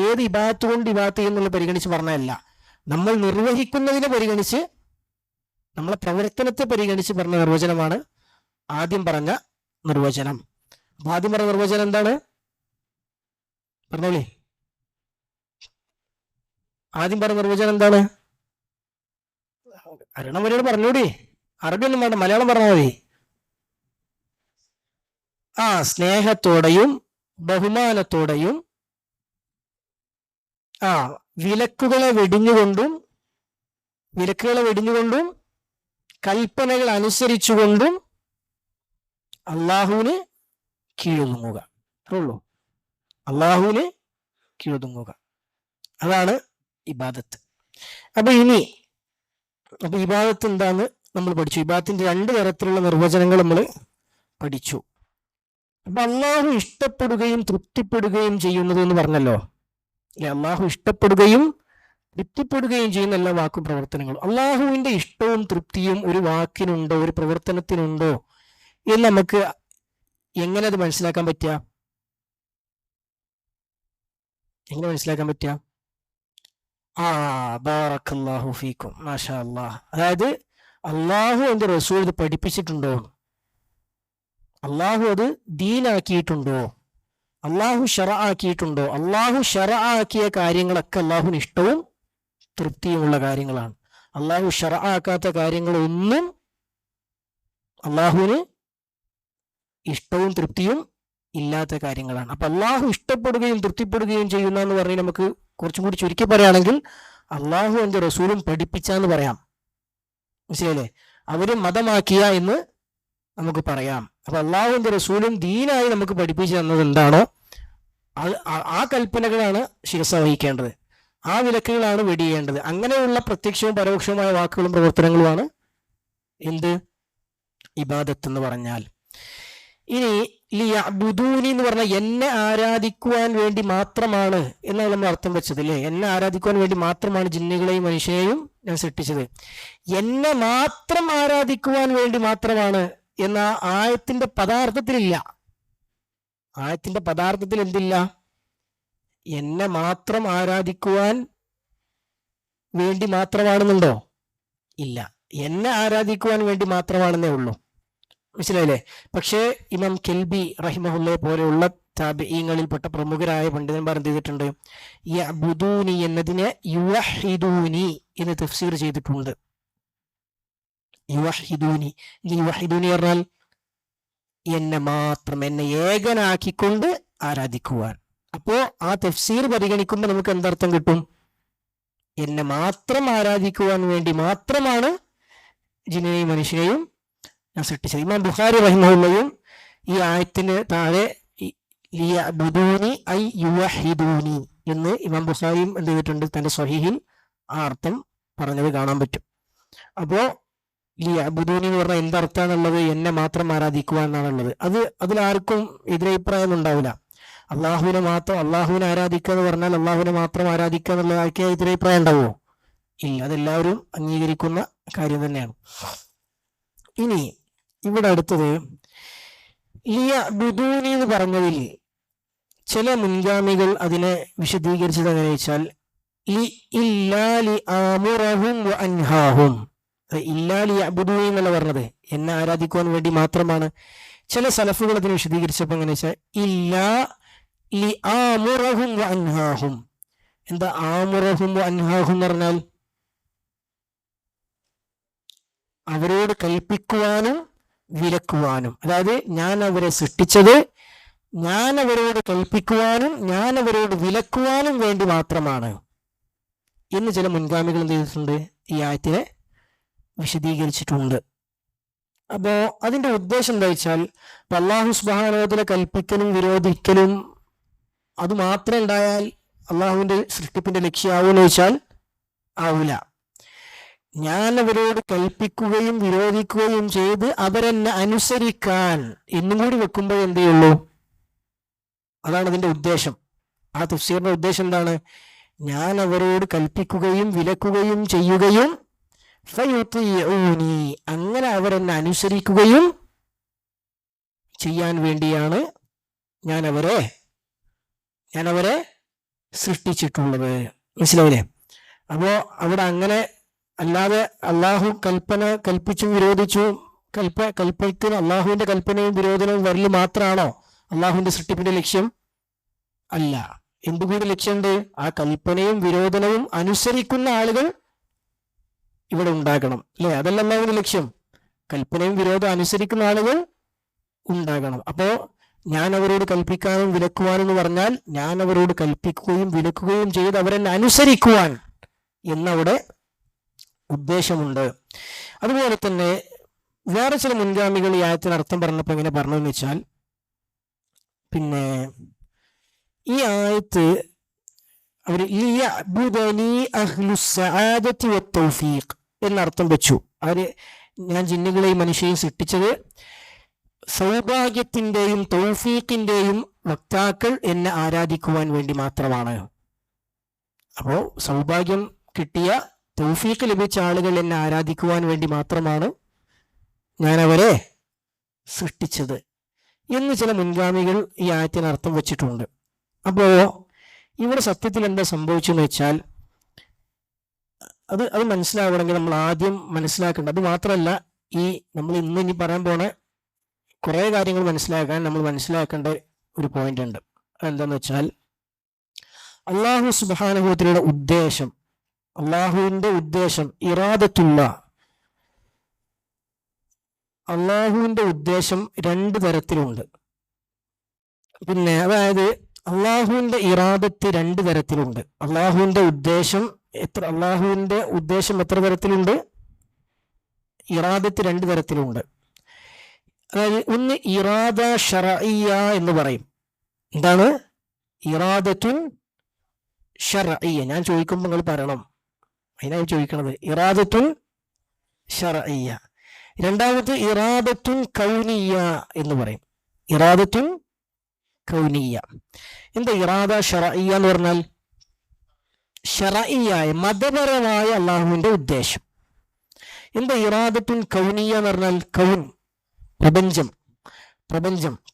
ഏത് ഇബാദത്ത് കൊണ്ട് ഇബാദത്ത് ചെയ്യുന്നുള്ള പരിഗണിച്ച് പറഞ്ഞതല്ല. നമ്മൾ നിർവഹിക്കുന്നതിനെ പരിഗണിച്ച്, നമ്മളെ പ്രവർത്തനത്തെ പരിഗണിച്ച് പറഞ്ഞ നിർവചനമാണ് ആദ്യം പറഞ്ഞ നിർവചനം. അപ്പൊ ആദ്യം പറഞ്ഞ നിർവചനം എന്താണ്? പറഞ്ഞോളി. ആദ്യം പറഞ്ഞ നിർവചനം എന്താണ്? അരണം വരെയോട് പറഞ്ഞോടി. അറബി ഒന്നും വേണ്ട, മലയാളം പറഞ്ഞാൽ മതി. സ്നേഹത്തോടെയും ബഹുമാനത്തോടെയും വിലക്കുകളെ വെടിഞ്ഞുകൊണ്ടും കൽപ്പനകൾ അനുസരിച്ചുകൊണ്ടും അള്ളാഹുവിന് കീഴൊതുങ്ങുക. അത്രയുള്ളൂ. അള്ളാഹുവിന് കീഴൊതുങ്ങുക, അതാണ് ഇബാദത്ത്. അപ്പൊ ഇബാദത്ത് എന്താന്ന് നമ്മൾ പഠിച്ചു. ഇബാദത്തിന്റെ 2 തരത്തിലുള്ള നിർവചനങ്ങൾ നമ്മൾ പഠിച്ചു. അപ്പൊ അള്ളാഹു ഇഷ്ടപ്പെടുകയും തൃപ്തിപ്പെടുകയും ചെയ്യുന്നത് എന്ന് പറഞ്ഞല്ലോ അല്ലെ? അള്ളാഹു ഇഷ്ടപ്പെടുകയും തൃപ്തിപ്പെടുകയും ചെയ്യുന്ന എല്ലാ വാക്കും പ്രവർത്തനങ്ങളും. അള്ളാഹുവിന്റെ ഇഷ്ടവും തൃപ്തിയും ഒരു വാക്കിനുണ്ടോ, ഒരു പ്രവർത്തനത്തിനുണ്ടോ എന്ന് നമുക്ക് എങ്ങനെ അത് മനസ്സിലാക്കാൻ പറ്റുക? ബാറക്കല്ലാഹു ഫീക്കും, മാഷാ അല്ലാഹ്. അതായത് അള്ളാഹു എന്റെ റസൂൽ ഇത് പഠിപ്പിച്ചിട്ടുണ്ടോ? അള്ളാഹു അത് ദീനാക്കിയിട്ടുണ്ടോ, അള്ളാഹു ഷറആക്കിയിട്ടുണ്ടോ? അള്ളാഹു ഷറആക്കിയ കാര്യങ്ങളൊക്കെ അള്ളാഹുവിന് ഇഷ്ടവും തൃപ്തിയുമുള്ള കാര്യങ്ങളാണ്. അള്ളാഹു ഷറആക്കാത്ത കാര്യങ്ങളൊന്നും അള്ളാഹുവിന് ഇഷ്ടവും തൃപ്തിയും ഇല്ലാത്ത കാര്യങ്ങളാണ്. അപ്പൊ അള്ളാഹു ഇഷ്ടപ്പെടുകയും തൃപ്തിപ്പെടുകയും ചെയ്യുന്ന എന്ന് പറഞ്ഞാൽ നമുക്ക് കുറച്ചും കൂടി ചുരുക്കി പറയുകയാണെങ്കിൽ അള്ളാഹു എൻ്റെ റസൂലും പഠിപ്പിച്ചാന്ന് പറയാം. മനസ്സിലായില്ലേ? അവര് മതമാക്കിയ എന്ന് നമുക്ക് പറയാം. അപ്പൊ അള്ളാഹുവിന്റെ റസൂലും ദീനായി നമുക്ക് പഠിപ്പിച്ചു തന്നത് എന്താണോ ആ കൽപ്പനകളാണ് ശിരസ വഹിക്കേണ്ടത്, ആ വിലക്കുകളാണ് വെടിയേണ്ടത്. അങ്ങനെയുള്ള പ്രത്യക്ഷവും പരോക്ഷവുമായ വാക്കുകളും പ്രവർത്തനങ്ങളുമാണ് എന്ത്? ഇബാദത്ത് എന്ന് പറഞ്ഞാൽ. ഇനി ലിയഅ്ബുദൂനി എന്ന് പറഞ്ഞാൽ എന്നെ ആരാധിക്കുവാൻ വേണ്ടി മാത്രമാണ് എന്നാണ് നമ്മൾ അർത്ഥം വെച്ചത് അല്ലേ? എന്നെ ആരാധിക്കുവാൻ വേണ്ടി മാത്രമാണ് ജിന്നുകളെയും മനുഷ്യനെയും ഞാൻ സൃഷ്ടിച്ചത്. എന്നെ മാത്രം ആരാധിക്കുവാൻ വേണ്ടി മാത്രമാണ് എന്ന ആയത്തിന്റെ പദാർത്ഥത്തിലില്ല. ആയത്തിന്റെ പദാർത്ഥത്തിൽ എന്തില്ല? എന്നെ മാത്രം ആരാധിക്കുവാൻ വേണ്ടി മാത്രമാണെന്നുണ്ടോ? ഇല്ല, എന്നെ ആരാധിക്കുവാൻ വേണ്ടി മാത്രമാണെന്നേ ഉള്ളൂ. മനസ്സിലായില്ലേ? പക്ഷേ ഇമാം കെൽബി റഹിമഹുല്ലയെ പോലെയുള്ള താബിഈങ്ങളിൽപ്പെട്ട പ്രമുഖരായ പണ്ഡിതന്മാർ എന്ത് ചെയ്തിട്ടുണ്ട്? യഅ്ബുദൂനി എന്നതിനെ യുവഹിദൂനി എന്ന് തഫ്സീർ ചെയ്തിട്ടുണ്ട്. യുവഹിദൂനി, യുവഹിദൂനി പറഞ്ഞാൽ എന്നെ മാത്രം, എന്നെ ഏകനാക്കിക്കൊണ്ട് ആരാധിക്കുവാൻ. അപ്പോ ആ തഫ്സീർ പരിഗണിക്കുമ്പോൾ നമുക്ക് എന്തർത്ഥം കിട്ടും? എന്നെ മാത്രം ആരാധിക്കുവാൻ വേണ്ടി മാത്രമാണ് ജിന്നിനെയും മനുഷ്യനെയും ഞാൻ സൃഷ്ടിച്ചത്. ഇമാം ബുഖാരി റഹിമഹുല്ലയും ഈ ആയത്തിന് താഴെ ലിയഅ്ബുദൂനി ഐ യുവഹിദൂനി എന്ന് ഇമാം ബുഖാരിയും എന്ത് ചെയ്തിട്ടുണ്ട്? തന്റെ സ്വഹീഹിൽ ആ അർത്ഥം പറഞ്ഞത് കാണാൻ പറ്റും. അപ്പോ ലിയഅ്ബുദൂനി എന്ന് പറഞ്ഞാൽ എന്തർത്ഥാന്നുള്ളത്? എന്നെ മാത്രം ആരാധിക്കുക എന്നാണുള്ളത്. അതിലാർക്കും എതിരഭിപ്രായം ഉണ്ടാവില്ല. അള്ളാഹുവിനെ ആരാധിക്കുക എന്ന് പറഞ്ഞാൽ അള്ളാഹുവിനെ മാത്രം ആരാധിക്കുക എന്നുള്ള ആർക്കേ എതിരഭിപ്രായം ഉണ്ടാവുമോ? ഇല്ല, അതെല്ലാവരും അംഗീകരിക്കുന്ന കാര്യം തന്നെയാണ്. ഇനി ഇവിടെ അടുത്തത് ലിയഅ്ബുദൂനി എന്ന് പറഞ്ഞതിൽ ചില മുൻഗാമികൾ അതിനെ വിശദീകരിച്ചത് എങ്ങനെ വെച്ചാൽ ഇല്ലാ ലിആമുറഹും വഅൻഹാഹും. ഇല്ലാ ലിയഅ്ബുദൂനി എന്നല്ല പറഞ്ഞത്, എന്നെ ആരാധിക്കുവാൻ വേണ്ടി മാത്രമാണ്. ചില സലഫുകൾ അതിനെ വിശദീകരിച്ചപ്പോൾ എങ്ങനെ വെച്ചാൽ ഇല്ലാ ലിആമുറഹും വഅൻഹാഹും. എന്താ ആമുറഹും വഅൻഹാഹും എന്ന് പറഞ്ഞാൽ? അവരോട് കൽപ്പിക്കുവാനും വിലക്കുവാനും. അതായത് ഞാൻ അവരെ സൃഷ്ടിച്ചത് ഞാൻ അവരോട് കൽപ്പിക്കുവാനും ഞാൻ അവരോട് വിലക്കുവാനും വേണ്ടി മാത്രമാണ് എന്ന് ചില മുൻഗാമികൾ എന്ത് ചെയ്തിട്ടുണ്ട്? ഈ ആയത്തിനെ വിശദീകരിച്ചിട്ടുണ്ട്. അപ്പോ അതിന്റെ ഉദ്ദേശം എന്താ വെച്ചാൽ, അല്ലാഹു സുബ്ഹാനഹു വ തആല കൽപ്പിക്കലും വിരോധിക്കലും അത് മാത്രം ഉണ്ടായാൽ അള്ളാഹുവിന്റെ സൃഷ്ടിപ്പിന്റെ ലക്ഷ്യമാവൂന്ന് വെച്ചാൽ ആവൂല. ഞാൻ അവരോട് കൽപ്പിക്കുകയും വിരോധിക്കുകയും ചെയ്ത് അവരെന്നെ അനുസരിക്കാൻ എന്നും കൂടി വെക്കുമ്പോൾ എന്ത് ചെയ്യുള്ളൂ? അതാണ് അതിന്റെ ഉദ്ദേശം. ആ തഫ്സീറിന്റെ ഉദ്ദേശം എന്താണ്? ഞാൻ അവരോട് കൽപ്പിക്കുകയും വിലക്കുകയും ചെയ്യുകയും ഫയുതീഊനി, അങ്ങനെ അവരെന്നെ അനുസരിക്കുകയും ചെയ്യാൻ വേണ്ടിയാണ് ഞാൻ അവരെ സൃഷ്ടിച്ചിട്ടുള്ളത്. മനസ്സിലായില്ലേ? അപ്പോ അവിടെ അങ്ങനെ അല്ലാതെ അള്ളാഹു കൽപ്പിച്ചും വിരോധിച്ചും കൽപ്പിക്കുന്ന അള്ളാഹുവിന്റെ കൽപ്പനയും വിരോധനവും വരൽ മാത്രമാണോ അള്ളാഹുവിന്റെ സൃഷ്ടിപ്പിന്റെ ലക്ഷ്യം? അല്ല, എന്തുകൂടി ലക്ഷ്യമുണ്ട്? ആ കൽപ്പനയും വിരോധനവും അനുസരിക്കുന്ന ആളുകൾ ഇവിടെ ഉണ്ടാകണം, അല്ലെ? അതല്ല അള്ളാഹുവിന്റെ ലക്ഷ്യം. കൽപ്പനയും വിരോധം അനുസരിക്കുന്ന ആളുകൾ ഉണ്ടാകണം. അപ്പോ ഞാൻ അവരോട് കൽപ്പിക്കാനും വിലക്കുവാനും എന്ന് പറഞ്ഞാൽ ഞാൻ അവരോട് കൽപ്പിക്കുകയും വിലക്കുകയും ചെയ്ത് അവരെന്നെ അനുസരിക്കുവാൻ എന്നവിടെ ഉദ്ദേശമുണ്ട്. അതുപോലെ തന്നെ വേറെ ചില മുൻഗാമികൾ ഈ ആയത്തിന് അർത്ഥം പറഞ്ഞപ്പോൾ എങ്ങനെ പറഞ്ഞതെന്ന് വെച്ചാൽ, പിന്നെ ഈ ആയത്ത് അവർ എന്നർത്ഥം വെച്ചു. അവര് ഞാൻ ജിന്നുകളെയും മനുഷ്യരെയും സൃഷ്ടിച്ചത് സൗഭാഗ്യത്തിന്റെയും തൗഫീഖിന്റെയും വക്താക്കൾ എന്നെ ആരാധിക്കുവാൻ വേണ്ടി മാത്രമാണ്. അപ്പോ സൗഭാഗ്യം കിട്ടിയ തൗഫീഖ് ലഭിച്ച ആളുകൾ എന്നെ ആരാധിക്കുവാൻ വേണ്ടി മാത്രമാണ് ഞാൻ അവരെ സൃഷ്ടിച്ചത് എന്ന് ചില മുൻഗാമികൾ ഈ ആയത്തിന് അർത്ഥം വെച്ചിട്ടുണ്ട്. അപ്പോ ഇവിടെ സത്യത്തിൽ എന്താ സംഭവിച്ചെന്ന് വെച്ചാൽ, അത് മനസ്സിലാവണമെങ്കിൽ നമ്മൾ ആദ്യം മനസ്സിലാക്കേണ്ടത്, അത് മാത്രമല്ല ഈ നമ്മൾ ഇനി പറയാൻ പോണ കുറേ കാര്യങ്ങൾ മനസ്സിലാക്കാൻ നമ്മൾ മനസ്സിലാക്കേണ്ട ഒരു പോയിന്റ് ഉണ്ട്. അതെന്താന്ന് വെച്ചാൽ അള്ളാഹു സുബ്ഹാനഹു വ തആലയുടെ ഉദ്ദേശം, അള്ളാഹുവിന്റെ ഉദ്ദേശം ഇറാദത്തുള്ള, അള്ളാഹുവിന്റെ ഉദ്ദേശം രണ്ട് തരത്തിലുണ്ട്. പിന്നെ അതായത് അള്ളാഹുവിന്റെ ഇറാദത്ത് രണ്ട് തരത്തിലുണ്ട്. അള്ളാഹുവിന്റെ ഉദ്ദേശം എത്ര തരത്തിലുണ്ട്? ഇറാദത്ത് രണ്ട് തരത്തിലുണ്ട്. അതായത് ഒന്ന് ഇറാദ ശർഇയ്യ എന്ന് പറയും. എന്താണ് ഇറാദത്തുൻ ശർഇയ്യ? ഞാൻ ചോദിക്കുമ്പോൾ നിങ്ങൾ പറയണം, അതിനായി ചോദിക്കണത്. ഇറാദത്തുൻ ശർഇയ്യ. രണ്ടാമത് ഇറാദത്തുൻ കൗനിയ്യ എന്ന് പറയും. ഇറാദത്തുൻ കൗനിയ്യ. എന്താ ഇറാദ ശർഇയ്യ എന്ന് പറഞ്ഞാൽ? ശർഇയ്യായ മതപരമായ അള്ളാഹുവിന്റെ ഉദ്ദേശം. എന്താ ഇറാദത്തുൻ കൗനിയ്യ എന്ന് പറഞ്ഞാൽ? കൗൻ, പ്രപഞ്ചം.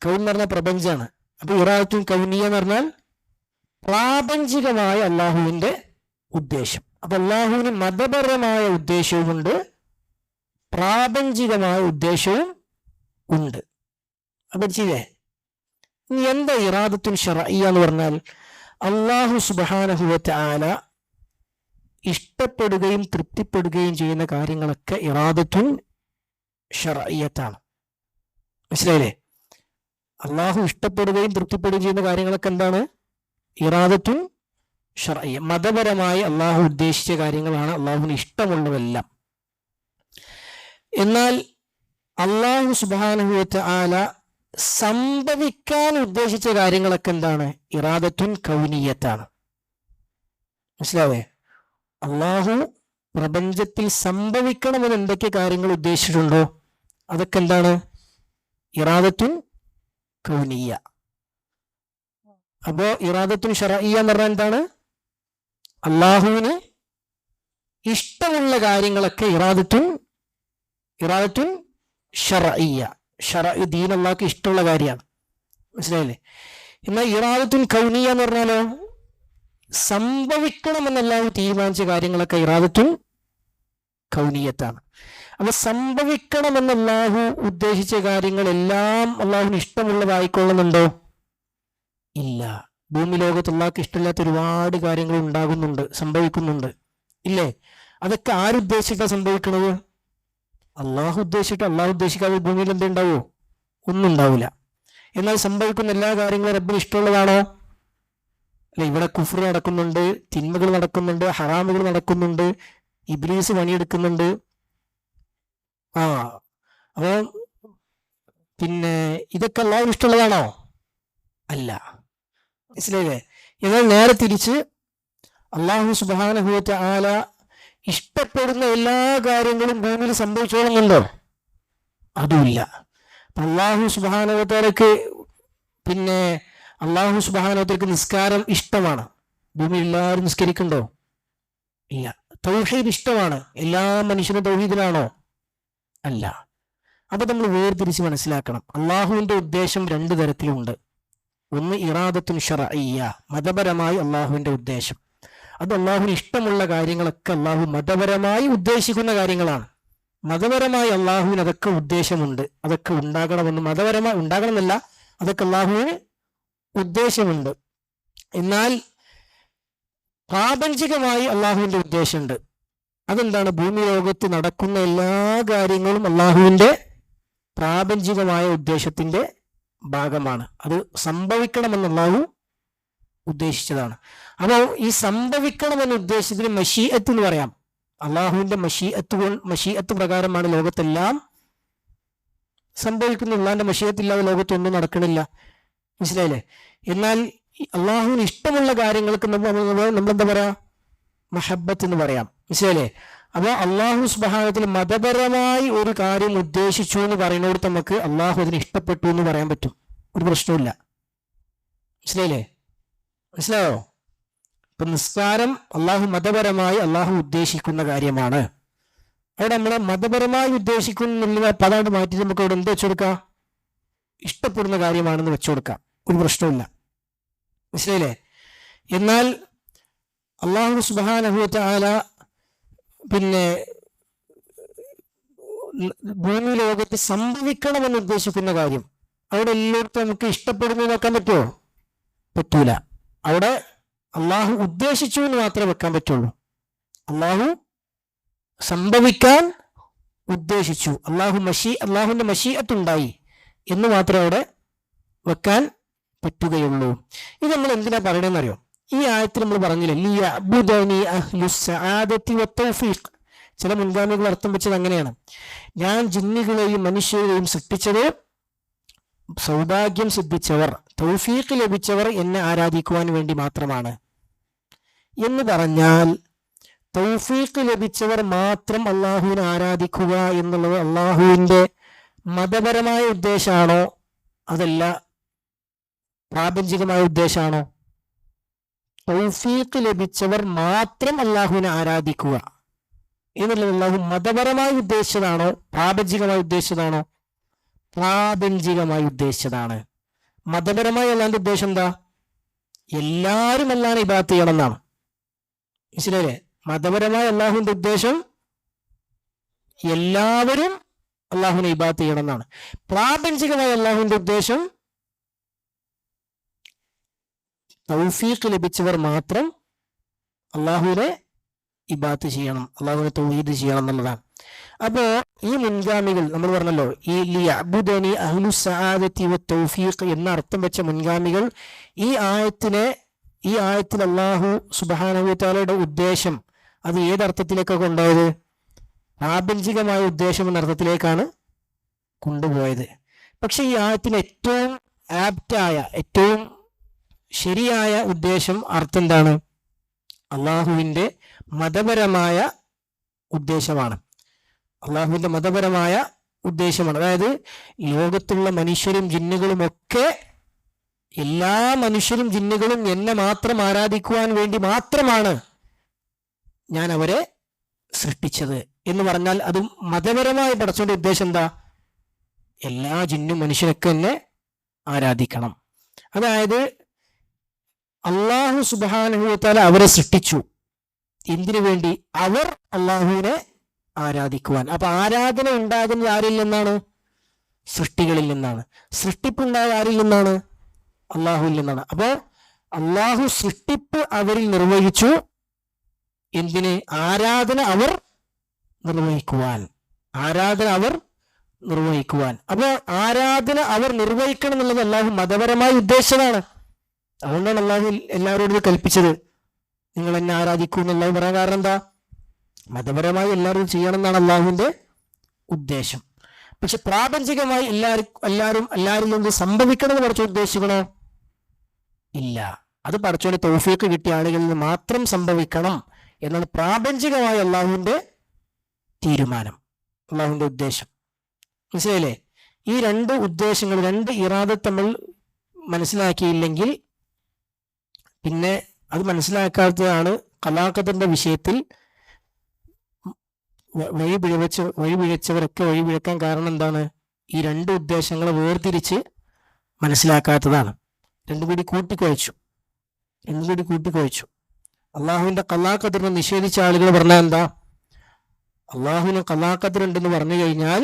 കൗൻ എന്ന് പറഞ്ഞാൽ പ്രപഞ്ചമാണ്. അപ്പൊ ഇറാദത്തുൻ കൗനിയ്യ എന്ന് പറഞ്ഞാൽ പ്രാപഞ്ചികമായ അള്ളാഹുവിന്റെ ഉദ്ദേശം. അപ്പൊ അള്ളാഹുവിന് മതപരമായ ഉദ്ദേശവുമുണ്ട്, പ്രാപഞ്ചികമായ ഉദ്ദേശവും ഉണ്ട്. അപ്പൊ ചെയ്യേ ഇനി എന്താ ഇറാദത്തുൻ ശർഇയ്യ എന്ന് പറഞ്ഞാൽ? അള്ളാഹു സുബ്ഹാനഹു വ തആല ഇഷ്ടപ്പെടുകയും തൃപ്തിപ്പെടുകയും ചെയ്യുന്ന കാര്യങ്ങളൊക്കെ ഇറാദത്തുൻ ശർഇയ്യത്താണ്. മനസ്സിലായില്ലേ? അള്ളാഹു ഇഷ്ടപ്പെടുകയും തൃപ്തിപ്പെടുകയും ചെയ്യുന്ന കാര്യങ്ങളൊക്കെ എന്താണ്? ഇറാദത്തുൻ ശർഇയ്യ. മതപരമായി അള്ളാഹു ഉദ്ദേശിച്ച കാര്യങ്ങളാണ്, അള്ളാഹുവിന് ഇഷ്ടമുള്ളതെല്ലാം. എന്നാൽ അള്ളാഹു സുബ്ഹാനഹു വ തആല സംഭവിക്കാൻ ഉദ്ദേശിച്ച കാര്യങ്ങളൊക്കെ എന്താണ്? ഇറാദത്തുൻ കൗനിയ്യത്താണ്. മനസ്സിലാവേ? അള്ളാഹു പ്രപഞ്ചത്തിൽ സംഭവിക്കണമെന്ന് എന്തൊക്കെ കാര്യങ്ങൾ ഉദ്ദേശിച്ചിട്ടുണ്ടോ അതൊക്കെ എന്താണ്? ഇറാദത്തുൻ കൗനിയ്യ. അപ്പോ ഇറാദത്തുൻ ശർഇയ്യ എന്ന് പറഞ്ഞാൽ എന്താണ്? അള്ളാഹുവിന് ഇഷ്ടമുള്ള കാര്യങ്ങളൊക്കെ ഇറാദത്തുൻ ശർഇയ്യ. ശർഇ ദീൻ അള്ളാഹ്ക്ക് ഇഷ്ടമുള്ള കാര്യമാണ്. മനസ്സിലായില്ലേ? എന്നാൽ ഇറാദത്തുൻ കൗനിയ്യ എന്ന് പറഞ്ഞാലോ സംഭവിക്കണമെന്ന് അല്ലാഹു തീരുമാനിച്ച കാര്യങ്ങളൊക്കെ ഇറാദത്തുൻ കൗനിയ്യത്താണ്. അപ്പൊ സംഭവിക്കണമെന്ന് അല്ലാഹു ഉദ്ദേശിച്ച കാര്യങ്ങളെല്ലാം അള്ളാഹുവിന് ഇഷ്ടമുള്ളതായിക്കൊള്ളുന്നുണ്ടോ? ഇല്ല. ഭൂമി ലോകത്ത് അള്ളാഹ്ക്ക് ഇഷ്ടമില്ലാത്ത ഒരുപാട് കാര്യങ്ങൾ ഉണ്ടാകുന്നുണ്ട്, സംഭവിക്കുന്നുണ്ട്, ഇല്ലേ? അതൊക്കെ ആരുദ്ദേശിച്ചാ സംഭവിക്കണത്? അള്ളാഹു ഉദ്ദേശിച്ചിട്ട്. അള്ളാഹു ഉദ്ദേശിക്കാതെ ഭൂമിയിൽ എന്തുണ്ടാവോ? ഒന്നും ഉണ്ടാവില്ല. എന്നാൽ സംഭവിക്കുന്ന എല്ലാ കാര്യങ്ങളും റബ്ബിന് ഇഷ്ടമുള്ളതാണോ? അല്ലെ? ഇവിടെ കുഫ്ർ നടക്കുന്നുണ്ട്, തിന്മകൾ നടക്കുന്നുണ്ട്, ഹറാമുകൾ നടക്കുന്നുണ്ട്, ഇബ്ലീസ് പണിയെടുക്കുന്നുണ്ട്. അപ്പോ പിന്നെ ഇതൊക്കെ അള്ളാഹുവിന് ഇഷ്ടമുള്ളതാണോ? അല്ല. മനസ്സിലായില്ലേ? എന്നാൽ നേരെ തിരിച്ച് അള്ളാഹു സുബ്ഹാനഹു വ തആല ഇഷ്ടപ്പെടുന്ന എല്ലാ കാര്യങ്ങളും ഭൂമിയിൽ സംഭവിച്ചോളുന്നുണ്ടോ? അതുമില്ല. അള്ളാഹു സുബ്ഹാനഹു വ തആലക്ക് പിന്നെ അള്ളാഹു സുബ്ഹാനഹു വ തആലക്ക് നിസ്കാരം ഇഷ്ടമാണ്. ഭൂമിയിൽ എല്ലാവരും നിസ്കരിക്കണ്ടോ? ഇല്ല. തൗഹീദ് ഇഷ്ടമാണ്. എല്ലാ മനുഷ്യനും തൗഹീദിലാണോ? അല്ല. അപ്പൊ നമ്മൾ വേർതിരിച്ച് മനസ്സിലാക്കണം. അള്ളാഹുവിന്റെ ഉദ്ദേശം രണ്ട് തരത്തിലുണ്ട്. ഒന്ന് ഇറാദത്തുൻ ശർഇയ്യ, മതപരമായി അള്ളാഹുവിന്റെ ഉദ്ദേശം. അത് അള്ളാഹുവിന് ഇഷ്ടമുള്ള കാര്യങ്ങളൊക്കെ അള്ളാഹു മതപരമായി ഉദ്ദേശിക്കുന്ന കാര്യങ്ങളാണ്. മതപരമായി അള്ളാഹുവിന് അതൊക്കെ ഉദ്ദേശമുണ്ട്, അതൊക്കെ ഉണ്ടാകണമെന്ന്. മതപരമായി ഉണ്ടാകണമെന്നല്ല, അതൊക്കെ അള്ളാഹുവിന് ഉദ്ദേശമുണ്ട്. എന്നാൽ പ്രാപഞ്ചികമായി അള്ളാഹുവിന്റെ ഉദ്ദേശമുണ്ട്. അതെന്താണ്? ഭൂമി ലോകത്ത് നടക്കുന്ന എല്ലാ കാര്യങ്ങളും അള്ളാഹുവിന്റെ പ്രാപഞ്ചികമായ ഉദ്ദേശത്തിന്റെ ഭാഗമാണ്. അത് സംഭവിക്കണമെന്ന് അള്ളാഹു ഉദ്ദേശിച്ചതാണ്. അപ്പോൾ ഈ സംഭവിക്കണമെന്ന ഉദ്ദേശത്തിന് മശീഅത്ത് എന്ന് പറയാം. അള്ളാഹുവിന്റെ മശീഅത്ത് പ്രകാരമാണ് ലോകത്തെല്ലാം സംഭവിക്കുന്നത്. അള്ളാഹിന്റെ മശീഅത്തില്ലാതെ ലോകത്തൊന്നും നടക്കണില്ല. മനസ്സിലായില്ലേ? എന്നാൽ അള്ളാഹുവിന് ഇഷ്ടമുള്ള കാര്യങ്ങൾക്ക് നമ്മളെന്താ പറയാ? മഹബത്ത് എന്ന് പറയാം. മനസ്സിലായില്ലേ? അപ്പോൾ അള്ളാഹു സുബ്ഹാനഹു വ തആല മതപരമായി ഒരു കാര്യം ഉദ്ദേശിച്ചു എന്ന് പറയുന്നിടത്ത് നമുക്ക് അള്ളാഹു അതിന് ഇഷ്ടപ്പെട്ടു എന്ന് പറയാൻ പറ്റും. ഒരു പ്രശ്നമില്ല. മനസ്സിലായില്ലേ? മനസ്സിലായോ? ഇപ്പൊ നിസ്കാരം അള്ളാഹു മതപരമായി അള്ളാഹു ഉദ്ദേശിക്കുന്ന കാര്യമാണ്. അവിടെ നമ്മളെ മതപരമായി ഉദ്ദേശിക്കുന്ന പദായിട്ട് മാറ്റി നമുക്ക് അവിടെ എന്ത് വെച്ചുകൊടുക്കാം? ഇഷ്ടപ്പെടുന്ന കാര്യമാണെന്ന് വെച്ചുകൊടുക്കാം. ഒരു പ്രശ്നമില്ല. മനസ്സിലായില്ലേ? എന്നാൽ അള്ളാഹു സുബ്ഹാനഹു വ തആല പിന്നെ ഭൂമി ലോകത്ത് സംഭവിക്കണമെന്ന് ഉദ്ദേശിക്കുന്ന കാര്യം അവിടെ എല്ലായിടത്തും നമുക്ക് ഇഷ്ടപ്പെടുന്നത് വെക്കാൻ പറ്റുമോ? പറ്റൂല. അവിടെ അള്ളാഹു ഉദ്ദേശിച്ചു എന്ന് മാത്രമേ വെക്കാൻ പറ്റുള്ളൂ. അള്ളാഹു സംഭവിക്കാൻ ഉദ്ദേശിച്ചു, അള്ളാഹുവിന്റെ മശീഅത്തുണ്ടായി എന്ന് മാത്രമേ അവിടെ വെക്കാൻ പറ്റുകയുള്ളൂ. ഇത് നമ്മൾ എന്തിനാ പറയണെന്നറിയോ? ഈ ആയത്തിൽ നമ്മൾ പറഞ്ഞില്ലേ, ലിയഅ്ബുദനി അഹ്ലുസ് സഅാദത്തി വത്തൗഫീഖ്. ചില മുൻഗാമികൾ അർത്ഥം വെച്ചത് അങ്ങനെയാണ്, ഞാൻ ജിന്നുകളെയും മനുഷ്യരെയും സൃഷ്ടിച്ചത് സൗഭാഗ്യം സിദ്ധിച്ചവർ, തൗഫീഖ് ലഭിച്ചവർ എന്നെ ആരാധിക്കുവാൻ വേണ്ടി മാത്രമാണ് എന്ന് പറഞ്ഞാൽ, തൗഫീഖ് ലഭിച്ചവർ മാത്രം അള്ളാഹുവിനെ ആരാധിക്കുക എന്നുള്ളത് അള്ളാഹുവിന്റെ മതപരമായ ഉദ്ദേശമാണോ അതല്ല പ്രാപഞ്ചികമായ ഉദ്ദേശമാണോ? തൗഫീഖ് ലഭിച്ചവർ മാത്രം അള്ളാഹുവിനെ ആരാധിക്കുക എന്നുള്ളത് അള്ളാഹു മതപരമായി ഉദ്ദേശിച്ചതാണോ പ്രാപഞ്ചികമായി ഉദ്ദേശിച്ചതാണോ? പ്രാപഞ്ചികമായി ഉദ്ദേശിച്ചതാണ്. മതപരമായി അല്ലാണ്ട് ഉദ്ദേശം എന്താ? എല്ലാവരും അല്ലാതെ ഇബാദത്ത് ചെയ്യണം എന്നാണ്. മനസ്സിലായില്ലേ? മതപരമായ അള്ളാഹുവിന്റെ ഉദ്ദേശം എല്ലാവരും അള്ളാഹുവിനെ ഇബാദത്ത് ചെയ്യണം എന്നാണ്. പ്രാപഞ്ചികമായ അള്ളാഹുവിന്റെ ഉദ്ദേശം തൗഫീഖ് ലഭിച്ചവർ മാത്രം അള്ളാഹുവിനെ ഇബാദത്ത് ചെയ്യണം, അള്ളാഹുവിനെ തൗഹീദ് ചെയ്യണം എന്നുള്ളതാണ്. അപ്പോ ഈ മുൻഗാമികൾ നമ്മൾ പറഞ്ഞല്ലോ, ഈ ലിയഅ്ബുദനി അഹ്ലുസ് സഅാദത്തി വത്തൗഫീഖ് എന്ന അർത്ഥം വെച്ച മുൻഗാമികൾ ഈ ആയത്തിൽ അള്ളാഹു സുബ്ഹാനഹു വ തആലയുടെ ഉദ്ദേശം അത് ഏതർത്ഥത്തിലേക്കാണ് കൊണ്ടുപോയത്? പ്രാപഞ്ചികമായ ഉദ്ദേശം എന്ന അർത്ഥത്തിലേക്കാണ് കൊണ്ടുപോയത്. പക്ഷെ ഈ ആയത്തിന് ഏറ്റവും ആപ്റ്റായ, ഏറ്റവും ശരിയായ ഉദ്ദേശം അർത്ഥം എന്താണ്? അള്ളാഹുവിന്റെ മതപരമായ ഉദ്ദേശമാണ്. അള്ളാഹുവിന്റെ മതപരമായ ഉദ്ദേശമാണ്. അതായത് ലോകത്തുള്ള മനുഷ്യരും ജിന്നുകളും ഒക്കെ, എല്ലാ മനുഷ്യരും ജിന്നുകളും എന്നെ മാത്രം ആരാധിക്കുവാൻ വേണ്ടി മാത്രമാണ് ഞാൻ അവരെ സൃഷ്ടിച്ചത് എന്ന് പറഞ്ഞാൽ അത് മതപരമായ പടച്ചവന്റെ ഉദ്ദേശം എന്താ? എല്ലാ ജിന്നും മനുഷ്യരൊക്കെ എന്നെ ആരാധിക്കണം. അതായത് അള്ളാഹു സുബ്ഹാനഹു വ തആല അവരെ സൃഷ്ടിച്ചു. എന്തിനു വേണ്ടി? അവർ അള്ളാഹുവിനെ ആരാധിക്കുവാൻ. അപ്പൊ ആരാധന ഉണ്ടാകുന്നത് ആരിൽ നിന്നാണ്? സൃഷ്ടികളിൽ നിന്നാണ്. സൃഷ്ടിപ്പുണ്ടായ ആരിൽ നിന്നാണ്? അള്ളാഹുവിൽ നിന്നാണ്. അപ്പോ അള്ളാഹു സൃഷ്ടിപ്പ് അവരിൽ നിർവഹിച്ചു. എന്തിന്? ആരാധന അവർ നിർവഹിക്കുവാൻ. അപ്പോ ആരാധന അവർ നിർവഹിക്കണം എന്നുള്ളത് അള്ളാഹു മതപരമായി ഉദ്ദേശിച്ചതാണ്. അതുകൊണ്ടാണ് അള്ളാഹു എല്ലാവരോടും കൽപ്പിച്ചത്, നിങ്ങൾ എന്നെ ആരാധിക്കൂ എന്നുള്ളത് പറയാൻ കാരണം എന്താ? മതപരമായി എല്ലാവരും ചെയ്യണം എന്നാണ് അള്ളാഹുവിന്റെ ഉദ്ദേശം. പക്ഷെ പ്രാപഞ്ചികമായി എല്ലാവരിൽ നിന്ന് സംഭവിക്കണമെന്ന് പഠിച്ച ഉദ്ദേശിക്കണോ? ഇല്ല. അത് പഠിച്ചോണ്ട് തൗഫീഖ് കിട്ടിയ ആളുകളിൽ നിന്ന് മാത്രം സംഭവിക്കണം എന്നാണ് പ്രാപഞ്ചികമായ അള്ളാഹുവിന്റെ തീരുമാനം, അള്ളാഹുവിന്റെ ഉദ്ദേശം. മനസ്സിലായില്ലേ? ഈ രണ്ട് ഉദ്ദേശങ്ങൾ, രണ്ട് ഇറാദത്ത് നമ്മൾ മനസ്സിലാക്കിയില്ലെങ്കിൽ പിന്നെ അത് മനസ്സിലാക്കാത്തതാണ് ഖലാഖത്തിന്റെ വിഷയത്തിൽ വഴിപിഴച്ചവരൊക്കെ വഴിപിഴക്കാൻ കാരണം എന്താണ്? ഈ രണ്ട് ഉദ്ദേശങ്ങളെ വേർതിരിച്ച് മനസ്സിലാക്കാത്തതാണ്. രണ്ടും കൂടി കൂട്ടിക്കുഴച്ചു. അള്ളാഹുവിന്റെ ഖലാഖദിനെ നിഷേധിച്ച ആളുകൾ പറഞ്ഞാൽ എന്താ? അള്ളാഹുവിന് ഖലാഖദർ ഉണ്ടെന്ന് പറഞ്ഞു കഴിഞ്ഞാൽ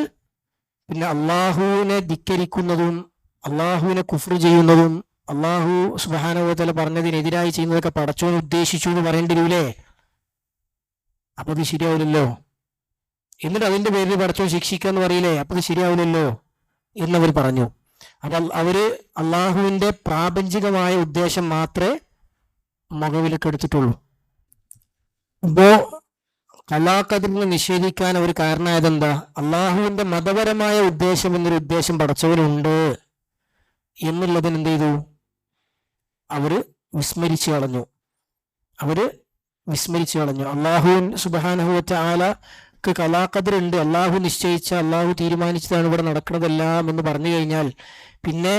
പിന്നെ അള്ളാഹുവിനെ ധിക്കരിക്കുന്നതും അള്ളാഹുവിനെ കുഫ്ർ ചെയ്യുന്നതും അള്ളാഹു സുബ്ഹാനഹു വ തആല പറഞ്ഞതിനെതിരായി ചെയ്യുന്നതൊക്കെ പടച്ചോൻ ഉദ്ദേശിച്ചു എന്ന് പറയേണ്ടി വരൂലേ? അപ്പൊ അത് ശരിയാവില്ലല്ലോ. എന്നിട്ട് അതിന്റെ പേരിൽ പടച്ചോൻ ശിക്ഷിക്കുക എന്ന് പറയില്ലേ? അപ്പൊ അത് ശരിയാവില്ലല്ലോ എന്നവർ പറഞ്ഞു. അപ്പൊ അവര് അള്ളാഹുവിന്റെ പ്രാപഞ്ചികമായ ഉദ്ദേശം മാത്രമേ മുഖവിലേക്ക് എടുത്തിട്ടുള്ളൂ. അപ്പോ ഖലാഖദിനെ നിഷേധിക്കാൻ അവർ കാരണമായത് എന്താ? അള്ളാഹുവിന്റെ മതപരമായ ഉദ്ദേശം എന്നൊരു ഉദ്ദേശം പടച്ചവനുണ്ട് എന്നുള്ളതിന് എന്ത് ചെയ്തു? അവര് വിസ്മരിച്ചു കളഞ്ഞു. അള്ളാഹു സുബ്ഹാനഹു വ തആലക്ക് ഖലാഖദർ ഉണ്ട്, അള്ളാഹു നിശ്ചയിച്ച, അള്ളാഹു തീരുമാനിച്ചതാണ് ഇവിടെ നടക്കുന്നതെല്ലാം എന്ന് പറഞ്ഞു കഴിഞ്ഞാൽ പിന്നെ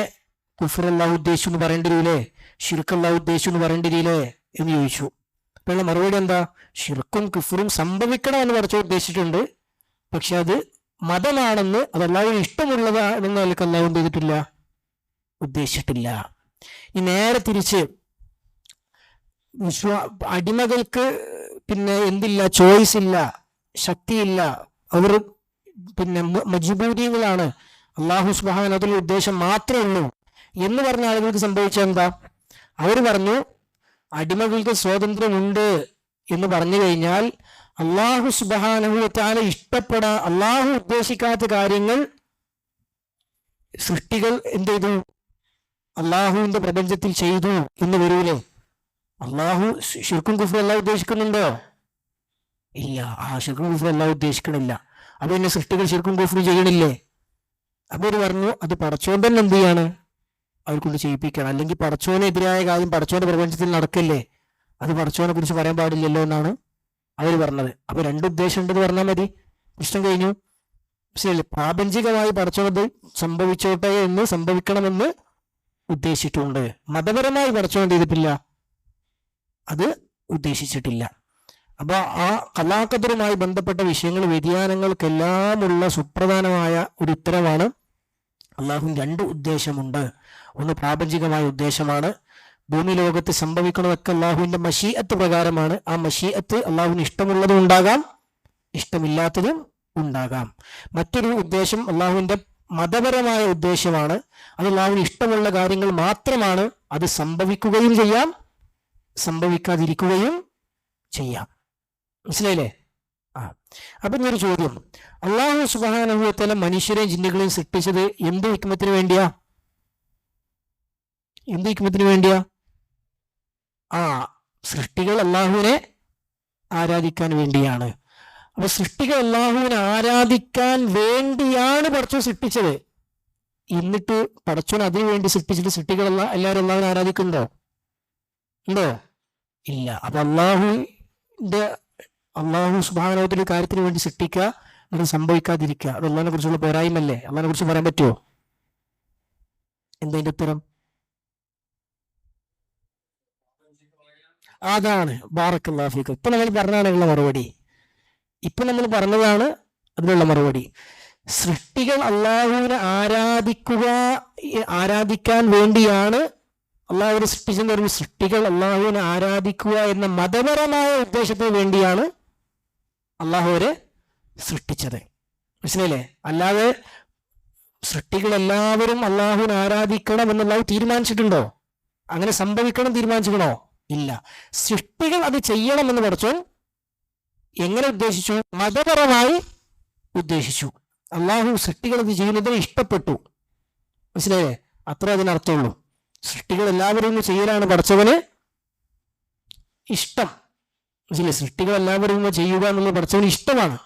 കുഫർ അള്ളാഹു ഉദ്ദേശിച്ചു എന്ന് പറയേണ്ടി വരില്ലേ? ശിർക്ക് അള്ളാഹു ഉദ്ദേശിച്ചു എന്ന് പറയേണ്ടി വരില്ലേ എന്ന് ചോദിച്ചു. അപ്പോഴുള്ള മറുപടി എന്താ? ശിർക്കും കുഫറും സംഭവിക്കണമെന്ന് പടച്ചോൻ ഉദ്ദേശിച്ചിട്ടുണ്ട്, പക്ഷെ അത് മതമാണെന്ന്, അത് അള്ളാഹുവിന് ഇഷ്ടമുള്ളതാണെന്ന് അതിലേക്ക് അള്ളാഹു എന്ത് ചെയ്തിട്ടില്ല? ഉദ്ദേശിച്ചിട്ടില്ല. ഈ നേരെ തിരിച്ച് അടിമകൾക്ക് പിന്നെ എന്തില്ല? ചോയ്സ് ഇല്ല, ശക്തിയില്ല. അവർ പിന്നെ മജ്ബൂരികളാണ്, അള്ളാഹു സുബ്ഹാനഹു വ തആല ഉദ്ദേശം മാത്രമേ ഉള്ളൂ എന്ന് പറഞ്ഞ ആളുകൾക്ക് സംഭവിച്ചത് എന്താ? അവർ പറഞ്ഞു അടിമകൾക്ക് സ്വാതന്ത്ര്യമുണ്ട് എന്ന് പറഞ്ഞു കഴിഞ്ഞാൽ അള്ളാഹു സുബ്ഹാനഹു വ തആല അള്ളാഹു ഉദ്ദേശിക്കാത്ത കാര്യങ്ങൾ സൃഷ്ടികൾ എന്ത് ചെയ്തു? അള്ളാഹുവിന്റെ പ്രപഞ്ചത്തിൽ ചെയ്തു എന്ന് വരൂലേ? അള്ളാഹു ശിർക്കും കുഫ്റും അല്ലാഹു ഉദ്ദേശിക്കുന്നുണ്ടോ? ഇല്ല. ശിർക്കും കുഫ്റും അല്ലാഹു ഉദ്ദേശിക്കണില്ല. അപ്പൊ പിന്നെ സൃഷ്ടികൾ ശിർക്കും കുഫ്റും ചെയ്യണില്ലേ? അപ്പൊ അവർ പറഞ്ഞു അത് പടച്ചോൻ തന്നെ എന്ത് ചെയ്യാണ്? അവർക്കൊണ്ട് ചെയ്യിപ്പിക്കണം. അല്ലെങ്കിൽ പടച്ചോനെതിരായ കാര്യം പടച്ചോന്റെ പ്രപഞ്ചത്തിൽ നടക്കല്ലേ, അത് പടച്ചോനെ കുറിച്ച് പറയാൻ പാടില്ലല്ലോ എന്നാണ് അവർ പറഞ്ഞത്. അപ്പൊ രണ്ടുദ്ദേശം ഉണ്ടെന്ന് പറഞ്ഞാൽ മതി, പ്രശ്നം കഴിഞ്ഞു. ശരി, പ്രാപഞ്ചികമായി പടച്ചോനത് സംഭവിച്ചോട്ടെ എന്ന് സംഭവിക്കണമെന്ന് ഉദ്ദേശിച്ചിട്ടുണ്ട്. മതപരമായി പടച്ചോൻ ചെയ്തിട്ടില്ല, അത് ഉദ്ദേശിച്ചിട്ടില്ല. അപ്പൊ ആ കലാഖദറുമായി ബന്ധപ്പെട്ട വിഷയങ്ങൾ, വ്യതിയാനങ്ങൾക്കെല്ലാമുള്ള സുപ്രധാനമായ ഒരു ഉത്തരവാണ് അള്ളാഹുവിന് രണ്ട് ഉദ്ദേശമുണ്ട്. ഒന്ന് പ്രാപഞ്ചികമായ ഉദ്ദേശമാണ്, ഭൂമി ലോകത്ത് സംഭവിക്കണമൊക്കെ അള്ളാഹുവിന്റെ മശീഅത്ത് പ്രകാരമാണ്. ആ മശീഅത്ത് അള്ളാഹുവിന് ഇഷ്ടമുള്ളതും ഉണ്ടാകാം, ഇഷ്ടമില്ലാത്തതും ഉണ്ടാകാം. മറ്റൊരു ഉദ്ദേശം അള്ളാഹുവിന്റെ മതപരമായ ഉദ്ദേശമാണ്. അത് അള്ളാഹുവിന് ഇഷ്ടമുള്ള കാര്യങ്ങൾ മാത്രമാണ്. അത് സംഭവിക്കുകയും ചെയ്യാം, സംഭവിക്കാതിരിക്കുകയും ചെയ്യാം. മനസ്സിലായില്ലേ? അപ്പൊ ഇന്നൊരു ചോദ്യം, അള്ളാഹു സുബ്ഹാനഹു വ തആല മനുഷ്യരെയും ജിന്നുകളെയും സൃഷ്ടിച്ചത് എന്ത് ഹിക്മത്തിന് വേണ്ടിയാ? എന്ത് ഹിക്മത്തിന് വേണ്ടിയാ? സൃഷ്ടികൾ അള്ളാഹുവിനെ ആരാധിക്കാൻ വേണ്ടിയാണ്. അപ്പൊ സൃഷ്ടികൾ അള്ളാഹുവിനെ ആരാധിക്കാൻ വേണ്ടിയാണ് പടച്ചോൻ സൃഷ്ടിച്ചത്. എന്നിട്ട് പടച്ചോൻ അതിനു വേണ്ടി സൃഷ്ടിച്ചിട്ട് സൃഷ്ടികൾ എല്ലാവരും അള്ളാഹുവിനെ ആരാധിക്കുന്നുണ്ടോ? ഉണ്ടോ? ഇല്ല. അപ്പൊ അള്ളാഹു സുബ്ഹാനഹു വ തആല കാര്യത്തിന് വേണ്ടി സൃഷ്ടിക്കുക, അത് സംഭവിക്കാതിരിക്കുക, അത് അള്ളാഹിനെ കുറിച്ചുള്ള പോരായ്മല്ലേ? അള്ളാഹിനെ കുറിച്ച് പറയാൻ പറ്റുമോ? എന്തതിന്റെ ഉത്തരം? അതാണ് ബാറക്കല്ലാഹു ഫീക്കും. ഇപ്പൊ നമ്മൾ പറഞ്ഞാണുള്ള മറുപടി, ഇപ്പൊ നമ്മൾ പറഞ്ഞതാണ് അതിനുള്ള മറുപടി. സൃഷ്ടികൾ അള്ളാഹുവിനെ ആരാധിക്കാൻ വേണ്ടിയാണ് അള്ളാഹുവിനെ സൃഷ്ടിച്ചെന്ന് പറയുമ്പോൾ സൃഷ്ടികൾ അള്ളാഹുവിനെ ആരാധിക്കുക എന്ന മതപരമായ ഉദ്ദേശത്തിന് വേണ്ടിയാണ് അള്ളാഹുവിനെ സൃഷ്ടിച്ചത്. മനസ്സിലായില്ലേ? അല്ലാതെ സൃഷ്ടികൾ എല്ലാവരും അള്ളാഹുവിനെ ആരാധിക്കണം എന്നുള്ളത് തീരുമാനിച്ചിട്ടുണ്ടോ? അങ്ങനെ സംഭവിക്കണം തീരുമാനിച്ചിക്കണോ? ഇല്ല. സൃഷ്ടികൾ അത് ചെയ്യണമെന്ന് പടച്ചോൻ എങ്ങനെ ഉദ്ദേശിച്ചു? മതപരമായി ഉദ്ദേശിച്ചു. അള്ളാഹു സൃഷ്ടികൾ അത് ചെയ്യുന്നതിന് ഇഷ്ടപ്പെട്ടു. മനസ്സിലായേ? അത്ര അതിനർത്ഥമുള്ളൂ. സൃഷ്ടികൾ എല്ലാവരും ചെയ്യലാണ് പടച്ചവന് ഇഷ്ടം. മനസ്സിലായി? സൃഷ്ടികൾ എല്ലാവരും ചെയ്യുക എന്നുള്ളത് പടച്ചവന് ഇഷ്ടമാണ്.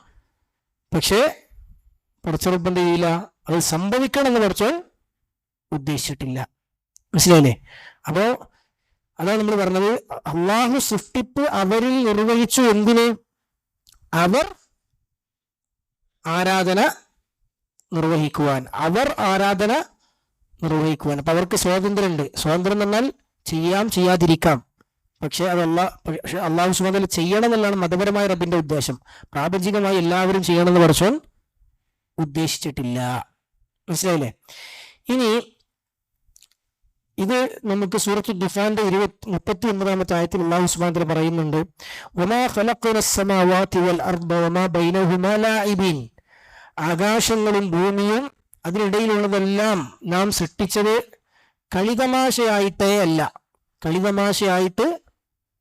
പക്ഷേ പടച്ചവൻ എന്ത് ചെയ്യില്ല, അത് സംഭവിക്കണം എന്ന് പടച്ചവൻ ഉദ്ദേശിച്ചിട്ടില്ല. മനസ്സിലായില്ലേ? അപ്പോ അതാണ് നമ്മൾ പറഞ്ഞത്, അള്ളാഹു സൃഷ്ടിപ്പ് അവരിൽ നിർവഹിച്ചു. എന്തിന്? അവർ ആരാധന നിർവഹിക്കുവാൻ. അപ്പൊ അവർക്ക് സ്വാതന്ത്ര്യമുണ്ട്. സ്വാതന്ത്ര്യം എന്ന് പറഞ്ഞാൽ ചെയ്യാം, ചെയ്യാതിരിക്കാം. പക്ഷെ അള്ളാഹു സുബ്ഹാനഹു വ തആല ചെയ്യണം എന്നുള്ളതാണ് മതപരമായ റബ്ബിന്റെ ഉദ്ദേശം. പ്രാപഞ്ചികമായി എല്ലാവരും ചെയ്യണമെന്ന് പടച്ചോൻ ഉദ്ദേശിച്ചിട്ടില്ല. മനസ്സിലായില്ലേ? ഇനി ഇത് നമുക്ക് സൂറത്തു ദുഫാന്റെ 39-ാമത്തെ ആയത്തിൽ അല്ലാഹു സുബ്ഹാനഹു വ തആല പറയുന്നുണ്ട്, വമാ ഖലഖ്നസ് സമാവാതി വൽ അർദ വമാ ബൈനഹുമാ ലാഇബീൻ. ആകാശങ്ങളും ഭൂമിയും അതിനിടയിലുള്ളതെല്ലാം നാം സൃഷ്ടിച്ചത് കളിതമാശയായിട്ട്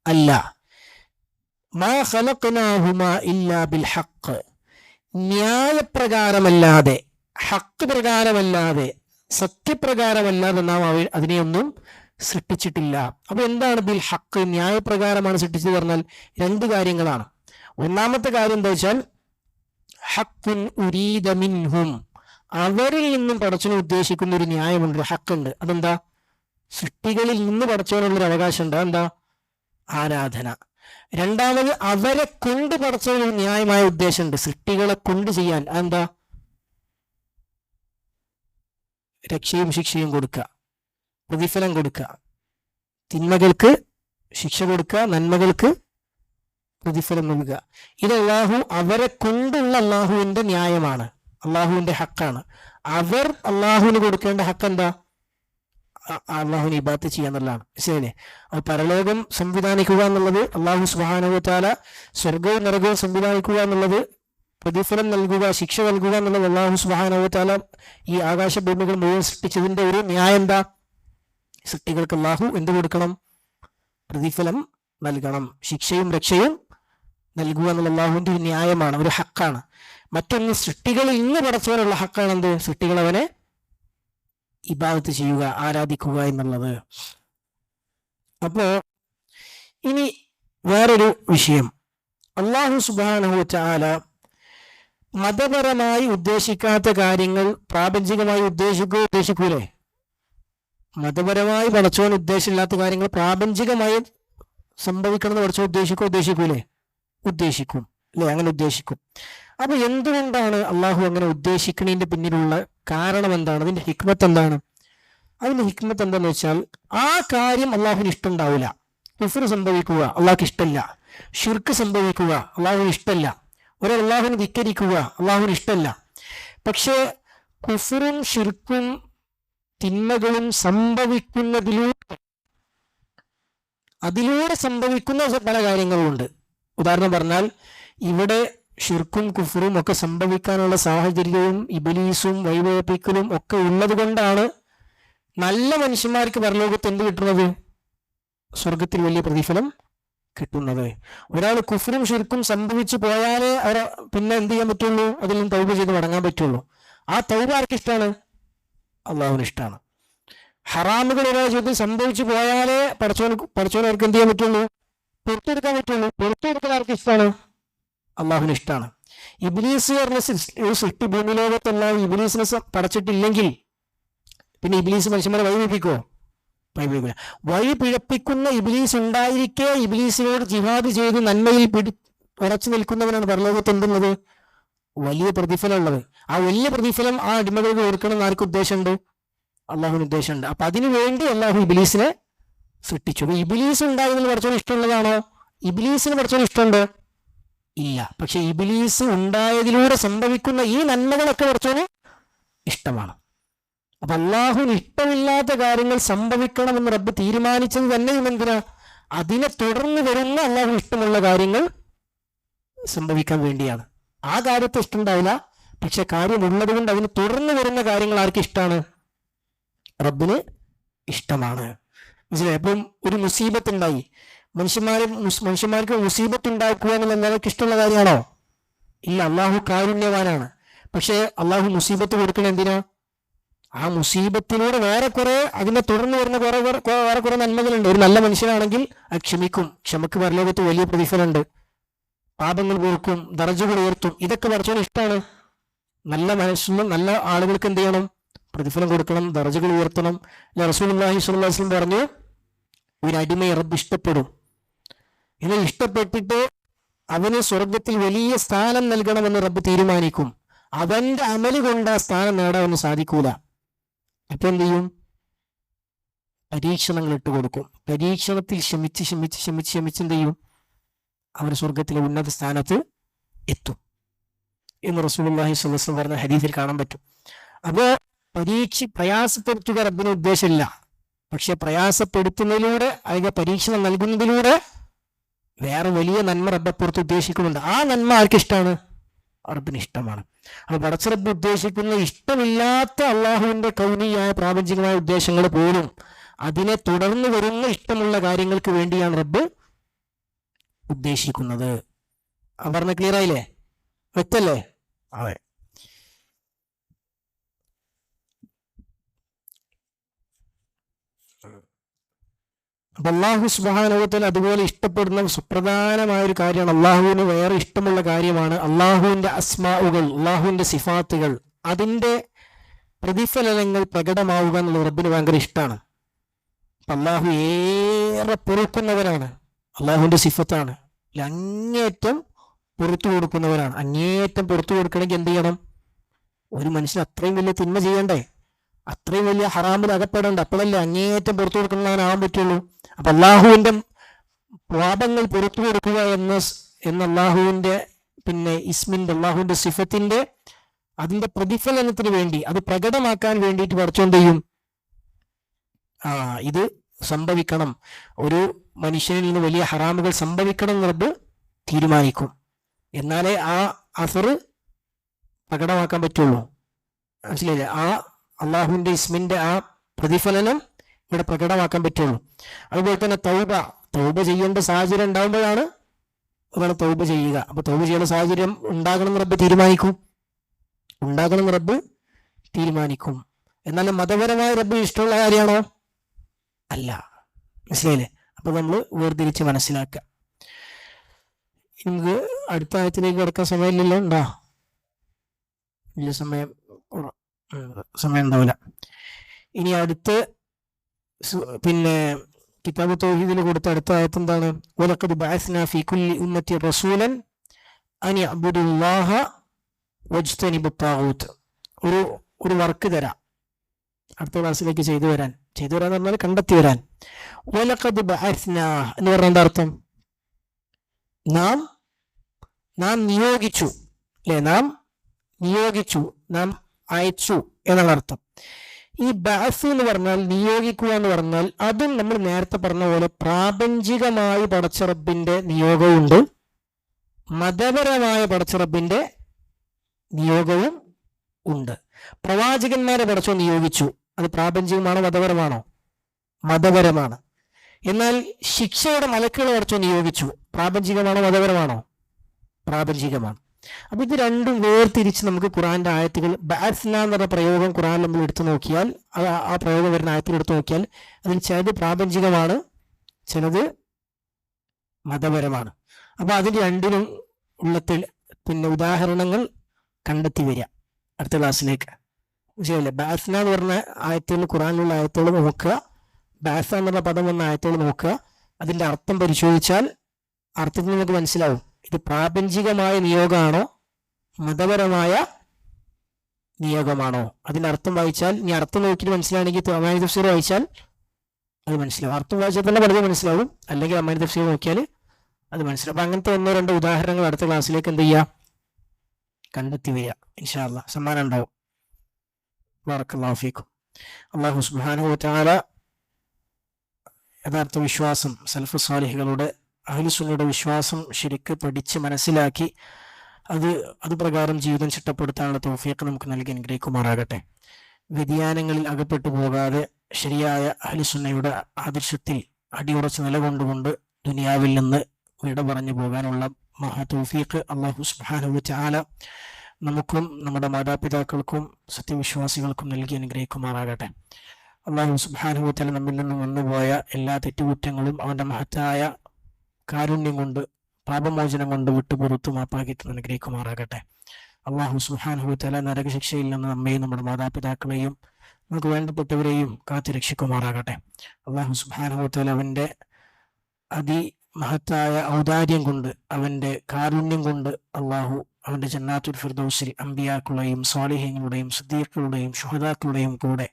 അല്ല. മാ ഖലഖ്നാഹുമാ ഇല്ലാ ബിൽ ഹഖ്. ന്യായപ്രകാരമല്ലാതെ, ഹഖ് പ്രകാരമല്ലാതെ, സത്യപ്രകാരമല്ലാതെ നാം അതിനെയൊന്നും സൃഷ്ടിച്ചിട്ടില്ല. അപ്പൊ എന്താണ് ബിൽ ഹഖ്? ന്യായപ്രകാരമാണ് സൃഷ്ടിച്ചത് പറഞ്ഞാൽ രണ്ട് കാര്യങ്ങളാണ്. ഒന്നാമത്തെ കാര്യം എന്താ വെച്ചാൽ ഹഖ്ഉൻ ഉരീദ മിൻഹും, അവരിൽ നിന്നും പടച്ചവനെ ഉദ്ദേശിക്കുന്ന ഒരു ന്യായമുണ്ട്, ഹഖുണ്ട്. അതെന്താ? സൃഷ്ടികളിൽ നിന്ന് പടച്ചവനുള്ളൊരു അവകാശമുണ്ട്. എന്താ? ആരാധന. രണ്ടാമത് അവരെ കൊണ്ട് പടച്ചവനൊരു ന്യായമായ ഉദ്ദേശമുണ്ട്, സൃഷ്ടികളെ കൊണ്ട് ചെയ്യാൻ. അതെന്താ? രക്ഷയും ശിക്ഷയും കൊടുക്കുക, പ്രതിഫലം കൊടുക്കുക. തിന്മകൾക്ക് ശിക്ഷ കൊടുക്കുക, നന്മകൾക്ക് പ്രതിഫലം നൽകുക. ഇത് അവരെ കൊണ്ടുള്ള അള്ളാഹുവിന്റെ ന്യായമാണ്, അള്ളാഹുവിന്റെ ഹക്കാണ്. അവർ അള്ളാഹുവിന് കൊടുക്കേണ്ട ഹക്ക് എന്താ? അള്ളാഹുവിനെ ഇബാദത്ത് ചെയ്യുക എന്നുള്ളതാണ്. ശരിയല്ലേ? അത് പരലോകം സംവിധാനിക്കുക എന്നുള്ളത്, അള്ളാഹു സുബ്ഹാനഹു വ തആല സ്വർഗവും നരകവും സംവിധാനിക്കുക എന്നുള്ളത് പ്രതിഫലം നൽകുക, ശിക്ഷ നൽകുക എന്നുള്ളത് അല്ലാഹു സുബ്ഹാനഹു വ തആല ഈ ആകാശഭൂമികൾ മുഴുവൻ സൃഷ്ടിച്ചതിന്റെ ഒരു ന്യായം എന്താ? സൃഷ്ടികൾക്ക് അല്ലാഹു എന്ത് കൊടുക്കണം? പ്രതിഫലം നൽകണം, ശിക്ഷയും രക്ഷയും നൽകുക എന്നുള്ള അല്ലാഹുവിന്റെ ഒരു ന്യായമാണ്, ഒരു ഹക്കാണ്. മറ്റൊന്ന്, സൃഷ്ടികളിൽ ഇന്ന് പടച്ചവനുള്ള ഹക്കാണ് എന്ത്? സൃഷ്ടികൾ അവനെ ഇബാദത്ത് ചെയ്യുക, ആരാധിക്കുക എന്നുള്ളത്. അപ്പോ ഇനി വേറൊരു വിഷയം, അല്ലാഹു സുബ്ഹാനഹു വ തആല മതപരമായി ഉദ്ദേശിക്കാത്ത കാര്യങ്ങൾ പ്രാപഞ്ചികമായി ഉദ്ദേശിക്കൂലേ? മതപരമായി പടച്ചോൻ ഉദ്ദേശമില്ലാത്ത കാര്യങ്ങൾ പ്രാപഞ്ചികമായി സംഭവിക്കണമെന്ന് പടച്ചോൻ ഉദ്ദേശിക്കൂലേ? ഉദ്ദേശിക്കും അല്ലെ? അങ്ങനെ ഉദ്ദേശിക്കും. അപ്പൊ എന്തുകൊണ്ടാണ് അള്ളാഹു അങ്ങനെ ഉദ്ദേശിക്കുന്നതിന്റെ പിന്നിലുള്ള കാരണം എന്താണ്? അതിന്റെ ഹിക്മത്ത് എന്താണ്? അതിന്റെ ഹിക്മത്ത് എന്താന്ന് വെച്ചാൽ, ആ കാര്യം അള്ളാഹുവിന് ഇഷ്ടമുണ്ടാവില്ല. കുഫ്ർ സംഭവിക്കുക അള്ളാഹുക്ക് ഇഷ്ടമല്ല, ഷിർക്ക് സംഭവിക്കുക അള്ളാഹുവിന് ഇഷ്ടമല്ല, ഒരാൾ അള്ളാഹുവിനെ ധിക്കരിക്കുക അള്ളാഹുവിന് ഇഷ്ടമല്ല. പക്ഷേ കുഫ്റും ഷിർക്കും തിന്മകളും അതിലൂടെ സംഭവിക്കുന്ന പല കാര്യങ്ങളുമുണ്ട്. ഉദാഹരണം പറഞ്ഞാൽ, ഇവിടെ ഷിർക്കും കുഫ്റും ഒക്കെ സംഭവിക്കാനുള്ള സാഹചര്യവും ഇബ്ലീസും വഴിവേപ്പിക്കലും ഒക്കെ ഉള്ളത് കൊണ്ടാണ് നല്ല മനുഷ്യന്മാർക്ക് പരലോകത്ത് എന്ത് കിട്ടുന്നത്? സ്വർഗത്തിൽ വലിയ പ്രതിഫലം കിട്ടുന്നത്. ഒരാൾ കുഫ്റും ഷിർക്കും സംഭവിച്ചു പോയാലേ അവരെ പിന്നെ എന്ത് ചെയ്യാൻ പറ്റുള്ളൂ? അതിൽ നിന്ന് തൗബ ചെയ്ത് മടങ്ങാൻ പറ്റുള്ളൂ. ആ തൗബ ആർക്ക് ഇഷ്ടമാണ്? അള്ളാഹുവിന് ഇഷ്ടമാണ്. ഹറാമുകൾ ഒരാൾ ജീവിതത്തിൽ സംഭവിച്ചു പോയാലേ പഠിച്ചവർക്ക് എന്ത് ചെയ്യാൻ പറ്റുള്ളൂ? പുറത്തെടുക്കാൻ പറ്റുള്ളൂ. പുറത്തെടുക്കാൻ ആർക്ക് ഇഷ്ടമാണ്? അള്ളാഹുവിന് ഇഷ്ടമാണ്. ഇബ്ലീസ് പറഞ്ഞ ഒരു സൃഷ്ടി ഭൂമി ലോകത്തെല്ലാം ഇബ്ലീസിനെ പടച്ചിട്ടില്ലെങ്കിൽ പിന്നെ ഇബ്ലീസ് മനുഷ്യന്മാരെ വഴിപിഴപ്പിക്കുമോ? വഴിപിഴക്കില്ല. വഴി പിഴപ്പിക്കുന്ന ഇബ്ലീസ് ഉണ്ടായിരിക്കെ ഇബ്ലീസിനോട് ജിഹാദ് ചെയ്ത് നന്മയിൽ ഉറച്ചു നിൽക്കുന്നവനാണ് പരലോകത്ത് എന്തുള്ളത്? വലിയ പ്രതിഫലം ഉള്ളത്. ആ വലിയ പ്രതിഫലം ആ അടിമകൾക്ക് കൊടുക്കണം എന്ന് ആർക്ക് ഉദ്ദേശമുണ്ട്? അള്ളാഹുവിന് ഉദ്ദേശമുണ്ട്. അപ്പൊ അതിനു വേണ്ടി അള്ളാഹു ഇബ്ലീസിനെ സൃഷ്ടിച്ചു. അപ്പൊ ഇബ്ലീസ് ഉണ്ടായതിൽ പഠിച്ചോന് ഇഷ്ടമുള്ളതാണോ? ഇബ്ലീസിന് പഠിച്ചോന് ഇഷ്ടമുണ്ട്? ഇല്ല. പക്ഷെ ഇബ്ലീസ് ഉണ്ടായതിലൂടെ സംഭവിക്കുന്ന ഈ നന്മകളൊക്കെ പഠിച്ചോന് ഇഷ്ടമാണ്. അപ്പൊ അള്ളാഹുവിന് ഇഷ്ടമില്ലാത്ത കാര്യങ്ങൾ സംഭവിക്കണമെന്ന് റബ്ബ് തീരുമാനിച്ചത് തന്നെയും എന്തിനാ? അതിനെ തുടർന്ന് വരുന്ന അള്ളാഹു ഇഷ്ടമുള്ള കാര്യങ്ങൾ സംഭവിക്കാൻ വേണ്ടിയാണ്. ആ കാര്യത്തെ ഇഷ്ടമുണ്ടാവില്ല, പക്ഷെ കാര്യമുള്ളത് കൊണ്ട് അതിന് തുടർന്ന് വരുന്ന കാര്യങ്ങൾ ആർക്ക് ഇഷ്ടമാണ്? റബ്ബിന് ഇഷ്ടമാണ്. മനസ്സിലായി? അപ്പം ഒരു മുസീബത്ത് ഉണ്ടായി, മനുഷ്യന്മാർക്ക് മുസീബത്ത് ഉണ്ടാക്കുക എന്നുള്ളത് എല്ലാവർക്കും ഇഷ്ടമുള്ള കാര്യമാണോ? ഇല്ല. അള്ളാഹു കാരുണ്യവാനാണ്. പക്ഷെ അള്ളാഹു മുസീബത്ത് കൊടുക്കണം എന്തിനാ? ആ മുസീബത്തിലൂടെ വേറെ കുറെ അതിനെ തുടർന്ന് വരുന്ന വേറെ കുറെ നന്മകളുണ്ട്. ഒരു നല്ല മനുഷ്യനാണെങ്കിൽ അത് ക്ഷമിക്കും, ക്ഷമക്ക് പരലോകത്ത് വലിയ പ്രതിഫലമുണ്ട്, പാപങ്ങൾ പൊറുക്കും, ദർജകൾ ഉയർത്തും. ഇതൊക്കെ പഠിച്ചോന് ഇഷ്ടമാണ്. നല്ല മനുഷ്യനും നല്ല ആളുകൾക്ക് എന്ത് ചെയ്യണം? പ്രതിഫലം കൊടുക്കണം, ദർജകൾ ഉയർത്തണം. റസൂലുള്ളാഹി സ്വല്ലല്ലാഹു അലൈഹി വസല്ലം പറഞ്ഞു, ഒരു അടിമയെ റബ്ബ് ഇഷ്ടപ്പെടും. ഇത് ഇഷ്ടപ്പെട്ടിട്ട് അവന് സ്വർഗത്തിൽ വലിയ സ്ഥാനം നൽകണമെന്ന് റബ്ബ് തീരുമാനിക്കും. അവന്റെ അമല് കൊണ്ട് ആ സ്ഥാനം നേടാൻ സാധിക്കൂല. അപ്പൊ എന്ത് ചെയ്യും? പരീക്ഷണങ്ങൾ ഇട്ട് കൊടുക്കും. പരീക്ഷണത്തിൽ ക്ഷമിച്ച് എന്ത് ചെയ്യും? അവർ സ്വർഗത്തിലെ ഉന്നത സ്ഥാനത്ത് എത്തും എന്ന് റസൂലുള്ളാഹി സ്വല്ലല്ലാഹു അലൈഹി വസല്ലം പറഞ്ഞ ഹദീസിൽ കാണാൻ പറ്റും. അപ്പോ പ്രയാസപ്പെടുത്തുക റബ്ബിന് ഉദ്ദേശമില്ല. പക്ഷെ പ്രയാസപ്പെടുത്തുന്നതിലൂടെ അതിന്റെ പരീക്ഷണം നൽകുന്നതിലൂടെ വേറെ വലിയ നന്മ റബ്ബപ്പുറത്ത് ഉദ്ദേശിക്കുന്നുണ്ട്. ആ നന്മ ആർക്ക് ഇഷ്ടമാണ്? റബ്ബിന് ഇഷ്ടമാണ്. അപ്പൊ പടച്ച റബ്ബ് ഉദ്ദേശിക്കുന്ന ഇഷ്ടമില്ലാത്ത അള്ളാഹുവിന്റെ കൗനിയായ പ്രാപഞ്ചികമായ ഉദ്ദേശങ്ങൾ പോലും അതിനെ തുടർന്ന് വരുന്ന ഇഷ്ടമുള്ള കാര്യങ്ങൾക്ക് വേണ്ടിയാണ് റബ്ബ് ഉദ്ദേശിക്കുന്നത്. പറഞ്ഞ ക്ലിയർ ആയില്ലേ? വ്യക്തല്ലേ? അതെ. അപ്പൊ അള്ളാഹു സുബ്ഹാനഹു വ തആല അതുപോലെ ഇഷ്ടപ്പെടുന്ന സുപ്രധാനമായ ഒരു കാര്യമാണ്, അള്ളാഹുവിന് വേറെ ഇഷ്ടമുള്ള കാര്യമാണ് അള്ളാഹുവിന്റെ അസ്മാഉകൾ, അള്ളാഹുവിന്റെ സിഫാത്തുകൾ, അതിന്റെ പ്രതിഫലനങ്ങൾ പ്രകടമാവുക എന്നുള്ളത് റബ്ബിന് ഭയങ്കര ഇഷ്ടമാണ്. അപ്പൊ അള്ളാഹു ഏറെ പൊറുക്കുന്നവരാണ്. അള്ളാഹുവിന്റെ സിഫത്താണ്. അങ്ങേയറ്റം പുറത്തു കൊടുക്കുന്നവരാണ്. അങ്ങേയറ്റം പുറത്തു കൊടുക്കണമെങ്കിൽ എന്ത് ചെയ്യണം? ഒരു മനുഷ്യൻ അത്രയും വലിയ തിന്മ ചെയ്യണ്ടേ? അത്രയും വലിയ ഹറാമിൽ അകപ്പെടേണ്ട. അപ്പോഴല്ലേ അങ്ങേയറ്റം പുറത്തു കൊടുക്കുന്നവനാകാൻ പറ്റുള്ളൂ. അപ്പൊ അള്ളാഹുവിന്റെ പാപങ്ങൾ പുറത്തു കൊടുക്കുക എന്ന അള്ളാഹുവിന്റെ ഇസ്മിന്റെ അള്ളാഹുവിന്റെ സിഫത്തിന്റെ അതിന്റെ പ്രതിഫലനത്തിന് വേണ്ടി, അത് പ്രകടമാക്കാൻ വേണ്ടിയിട്ട് പഠിച്ചോണ്ട് ചെയ്യും. ഇത് സംഭവിക്കണം, ഒരു മനുഷ്യനിൽ നിന്ന് വലിയ ഹറാമുകൾ സംഭവിക്കണം എന്ന് റബ്ബ് തീരുമാനിക്കും. എന്നാലേ അസർ പ്രകടമാക്കാൻ പറ്റുള്ളൂ. മനസ്സിലായില്ലേ? ആ അള്ളാഹുവിന്റെ ഇസ്മിന്റെ ആ പ്രതിഫലനം ഇവിടെ പ്രകടമാക്കാൻ പറ്റുള്ളൂ. അതുപോലെ തന്നെ തൗബ ചെയ്യേണ്ട സാഹചര്യം ഉണ്ടാകുമ്പോഴാണ് അതാണ് തൗബ ചെയ്യുക. അപ്പൊ തൗബ ചെയ്യേണ്ട സാഹചര്യം ഉണ്ടാകണമെന്ന് റബ്ബ് തീരുമാനിക്കും. എന്നാലും മതപരമായ റബ്ബ് ഇഷ്ടമുള്ള കാര്യമാണോ? അല്ല. മനസ്സിലായില്ലേ? അപ്പൊ നമ്മൾ വേർതിരിച്ച് മനസ്സിലാക്കുക. നമുക്ക് അടുത്ത ആയത്തിലേക്ക് കിടക്കാൻ സമയമില്ലല്ലോ. ഉണ്ടോ? വലിയ സമയം ഉണ്ടാവില്ല. ഇനി അടുത്ത് പിന്നെ കിതാബ് തൗഹീദിൽ കൊടുത്ത അടുത്ത ആയത്ത് എന്താണ്? വലഖദ് ബഅസ്നാ ഫീ കുല്ലി ഉമ്മത്തി റസൂലൻ അൻ യഅ്ബുദുല്ലാഹ വജ്തനിബുത് താഗൂത്ത്. ഒരു വർക്ക് തരാം അടുത്ത ക്ലാസ്സിലേക്ക് ചെയ്തു വരാൻ എന്ന് പറഞ്ഞാൽ കണ്ടെത്തി വരാൻ. വലഖദ് ബഅസ്നാ എന്ന് പറഞ്ഞാൽ എന്താ അർത്ഥം? നാം നിയോഗിച്ചു, അല്ലെ? നാം അയച്ചു എന്നുള്ള അർത്ഥം. ഈ ബഅസ് എന്ന് പറഞ്ഞാൽ നിയോഗിക്കുക എന്ന് പറഞ്ഞാൽ അതും നമ്മൾ നേരത്തെ പറഞ്ഞ പോലെ പ്രാപഞ്ചികമായി പടച്ച റബ്ബിന്റെ നിയോഗമുണ്ട്, മതപരമായ പടച്ച റബ്ബിന്റെ നിയോഗവും ഉണ്ട്. പ്രവാചകന്മാരെ പടച്ചോ നിയോഗിച്ചു, അത് പ്രാപഞ്ചികമാണോ മതപരമാണോ? മതപരമാണ്. എന്നാൽ ശിക്ഷയുടെ മലക്കുകളെ പടച്ചോ നിയോഗിച്ചു, പ്രാപഞ്ചികമാണോ മതപരമാണോ? പ്രാപഞ്ചികമാണ്. അപ്പൊ ഇത് രണ്ടും വേർതിരിച്ച് നമുക്ക് ഖുറാന്റെ ആയത്തുകൾ ബഅസ്ന എന്ന് പറഞ്ഞ പ്രയോഗം ഖുറാൻ നമ്മൾ എടുത്തു നോക്കിയാൽ, ആ പ്രയോഗം വരുന്ന ആയത്തിൽ എടുത്തു നോക്കിയാൽ അതിൽ ചിലത് പ്രാപഞ്ചികമാണ്, ചിലത് മതപരമാണ്. അപ്പൊ അതിന് രണ്ടിനും ഉള്ള പിന്നെ ഉദാഹരണങ്ങൾ കണ്ടെത്തി വരിക അടുത്ത ക്ലാസ്സിലേക്ക്. ശരിയല്ലേ? ബഅസ്ന എന്ന് പറഞ്ഞ ആയത്തുകൾ, ഖുറാനിലുള്ള ആയത്തുകൾ നോക്കുക, ബഅസ എന്നുള്ള പദം വന്ന ആയത്തുകൾ നോക്കുക, അതിന്റെ അർത്ഥം പരിശോധിച്ചാൽ അർത്ഥത്തിൽ നമുക്ക് മനസ്സിലാവും ഇത് പ്രാപഞ്ചികമായ നിയോഗമാണോ മതപരമായ നിയോഗമാണോ. അതിന്റെ അർത്ഥം വായിച്ചാൽ, ഇനി അർത്ഥം നോക്കിയിട്ട് മനസ്സിലാണെങ്കിൽ അമാനി തഫ്സീർ വായിച്ചാൽ അത് മനസ്സിലാവും. അർത്ഥം വായിച്ചാൽ തന്നെ വളരെ മനസ്സിലാവും, അല്ലെങ്കിൽ അമാനി തഫ്സീർ നോക്കിയാൽ അത് മനസ്സിലാവും. അപ്പൊ അങ്ങനത്തെ 1-2 ഉദാഹരണങ്ങൾ അടുത്ത ക്ലാസ്സിലേക്ക് എന്ത് ചെയ്യുക? കണ്ടെത്തി വരിക. ഇൻഷാ അല്ലാഹ് സമ്മാനം ഉണ്ടാവും. ബറക്കല്ലാഹു ഫീക്കും. അല്ലാഹു സുബ്ഹാനഹു വ തആല യഥാർത്ഥ വിശ്വാസം, സലഫ് സാലിഹുകളുടെ അഹ്ലുസുന്നയുടെ വിശ്വാസം ശരിക്ക് പഠിച്ച് മനസ്സിലാക്കി അത് പ്രകാരം ജീവിതം ചിട്ടപ്പെടുത്താനുള്ള തൗഫീഖ് നമുക്ക് നൽകി അനുഗ്രഹിക്കുമാറാകട്ടെ. വ്യതിയാനങ്ങളിൽ അകപ്പെട്ടു പോകാതെ ശരിയായ അഹ്ലുസുന്നയുടെ ആദർശത്തിൽ അടിയുറച്ച് നിലകൊണ്ടുകൊണ്ട് ദുനിയാവിൽ നിന്ന് വിട പറഞ്ഞു പോകാനുള്ള മഹാ തൗഫീഖ് അല്ലാഹു സുബ്ഹാനഹു വ തആല നമുക്കും നമ്മുടെ മാതാപിതാക്കൾക്കും സത്യവിശ്വാസികൾക്കും നൽകി അനുഗ്രഹിക്കുമാറാകട്ടെ. അല്ലാഹു സുബ്ഹാനഹു വ തആല നമ്മിൽ നിന്ന് വന്നുപോയ എല്ലാ തെറ്റുകുറ്റങ്ങളും അവന്റെ മഹത്തായ കാരുണ്യം കൊണ്ട്, പാപമോചനം കൊണ്ട് വിട്ടുപുറത്തു മാപ്പാക്കി അനുഗ്രഹിക്കുമാറാകട്ടെ. അല്ലാഹു സുബ്ഹാനഹു വ തആല നരകശിക്ഷയിൽ നിന്ന് നമ്മയും നമ്മുടെ മാതാപിതാക്കളെയും നമുക്ക് വേണ്ടപ്പെട്ടവരെയും കാത്തു രക്ഷിക്കുമാറാകട്ടെ. അല്ലാഹു സുബ്ഹാനഹു വ തആല അവന്റെ അതിമഹത്തായ ഔദാര്യം കൊണ്ട്, അവന്റെ കാരുണ്യം കൊണ്ട് അല്ലാഹു അവന്റെ ജന്നാത്തുൽ ഫിർദൗസിൽ അമ്പിയാക്കളുടെയും സ്വാലിഹീങ്ങളുടെയും സിദ്ദീഖുകളുടെയും ശുഹദാക്കളുടെയും കൂടെ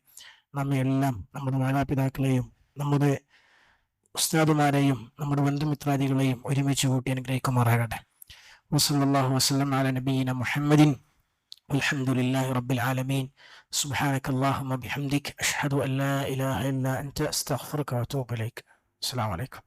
നമ്മയെല്ലാം, നമ്മുടെ മാതാപിതാക്കളെയും നമ്മുടെ ഉസ്താദുമാരെയും നമ്മുടെ ബന്ധുമിത്രാദികളെയും ഒരുമിച്ച് കൂട്ടി അനുഗ്രഹിക്കുമാറാകട്ടെ. വസല്ലല്ലാഹു വസല്ലം അലാ നബിയിന മുഹമ്മദിൻ വൽഹംദുലില്ലാഹി റബ്ബിൽ ആലമീൻ. സുബ്ഹാനകല്ലാഹുമ്മ ബിഹംദിക അഷ്ഹദു അൻ ലാ ഇലാഹ ഇല്ലാ അൻത അസ്തഗ്ഫിറുക വഅതൂബു ഇലൈക്. അസ്സലാമു അലൈക്കും.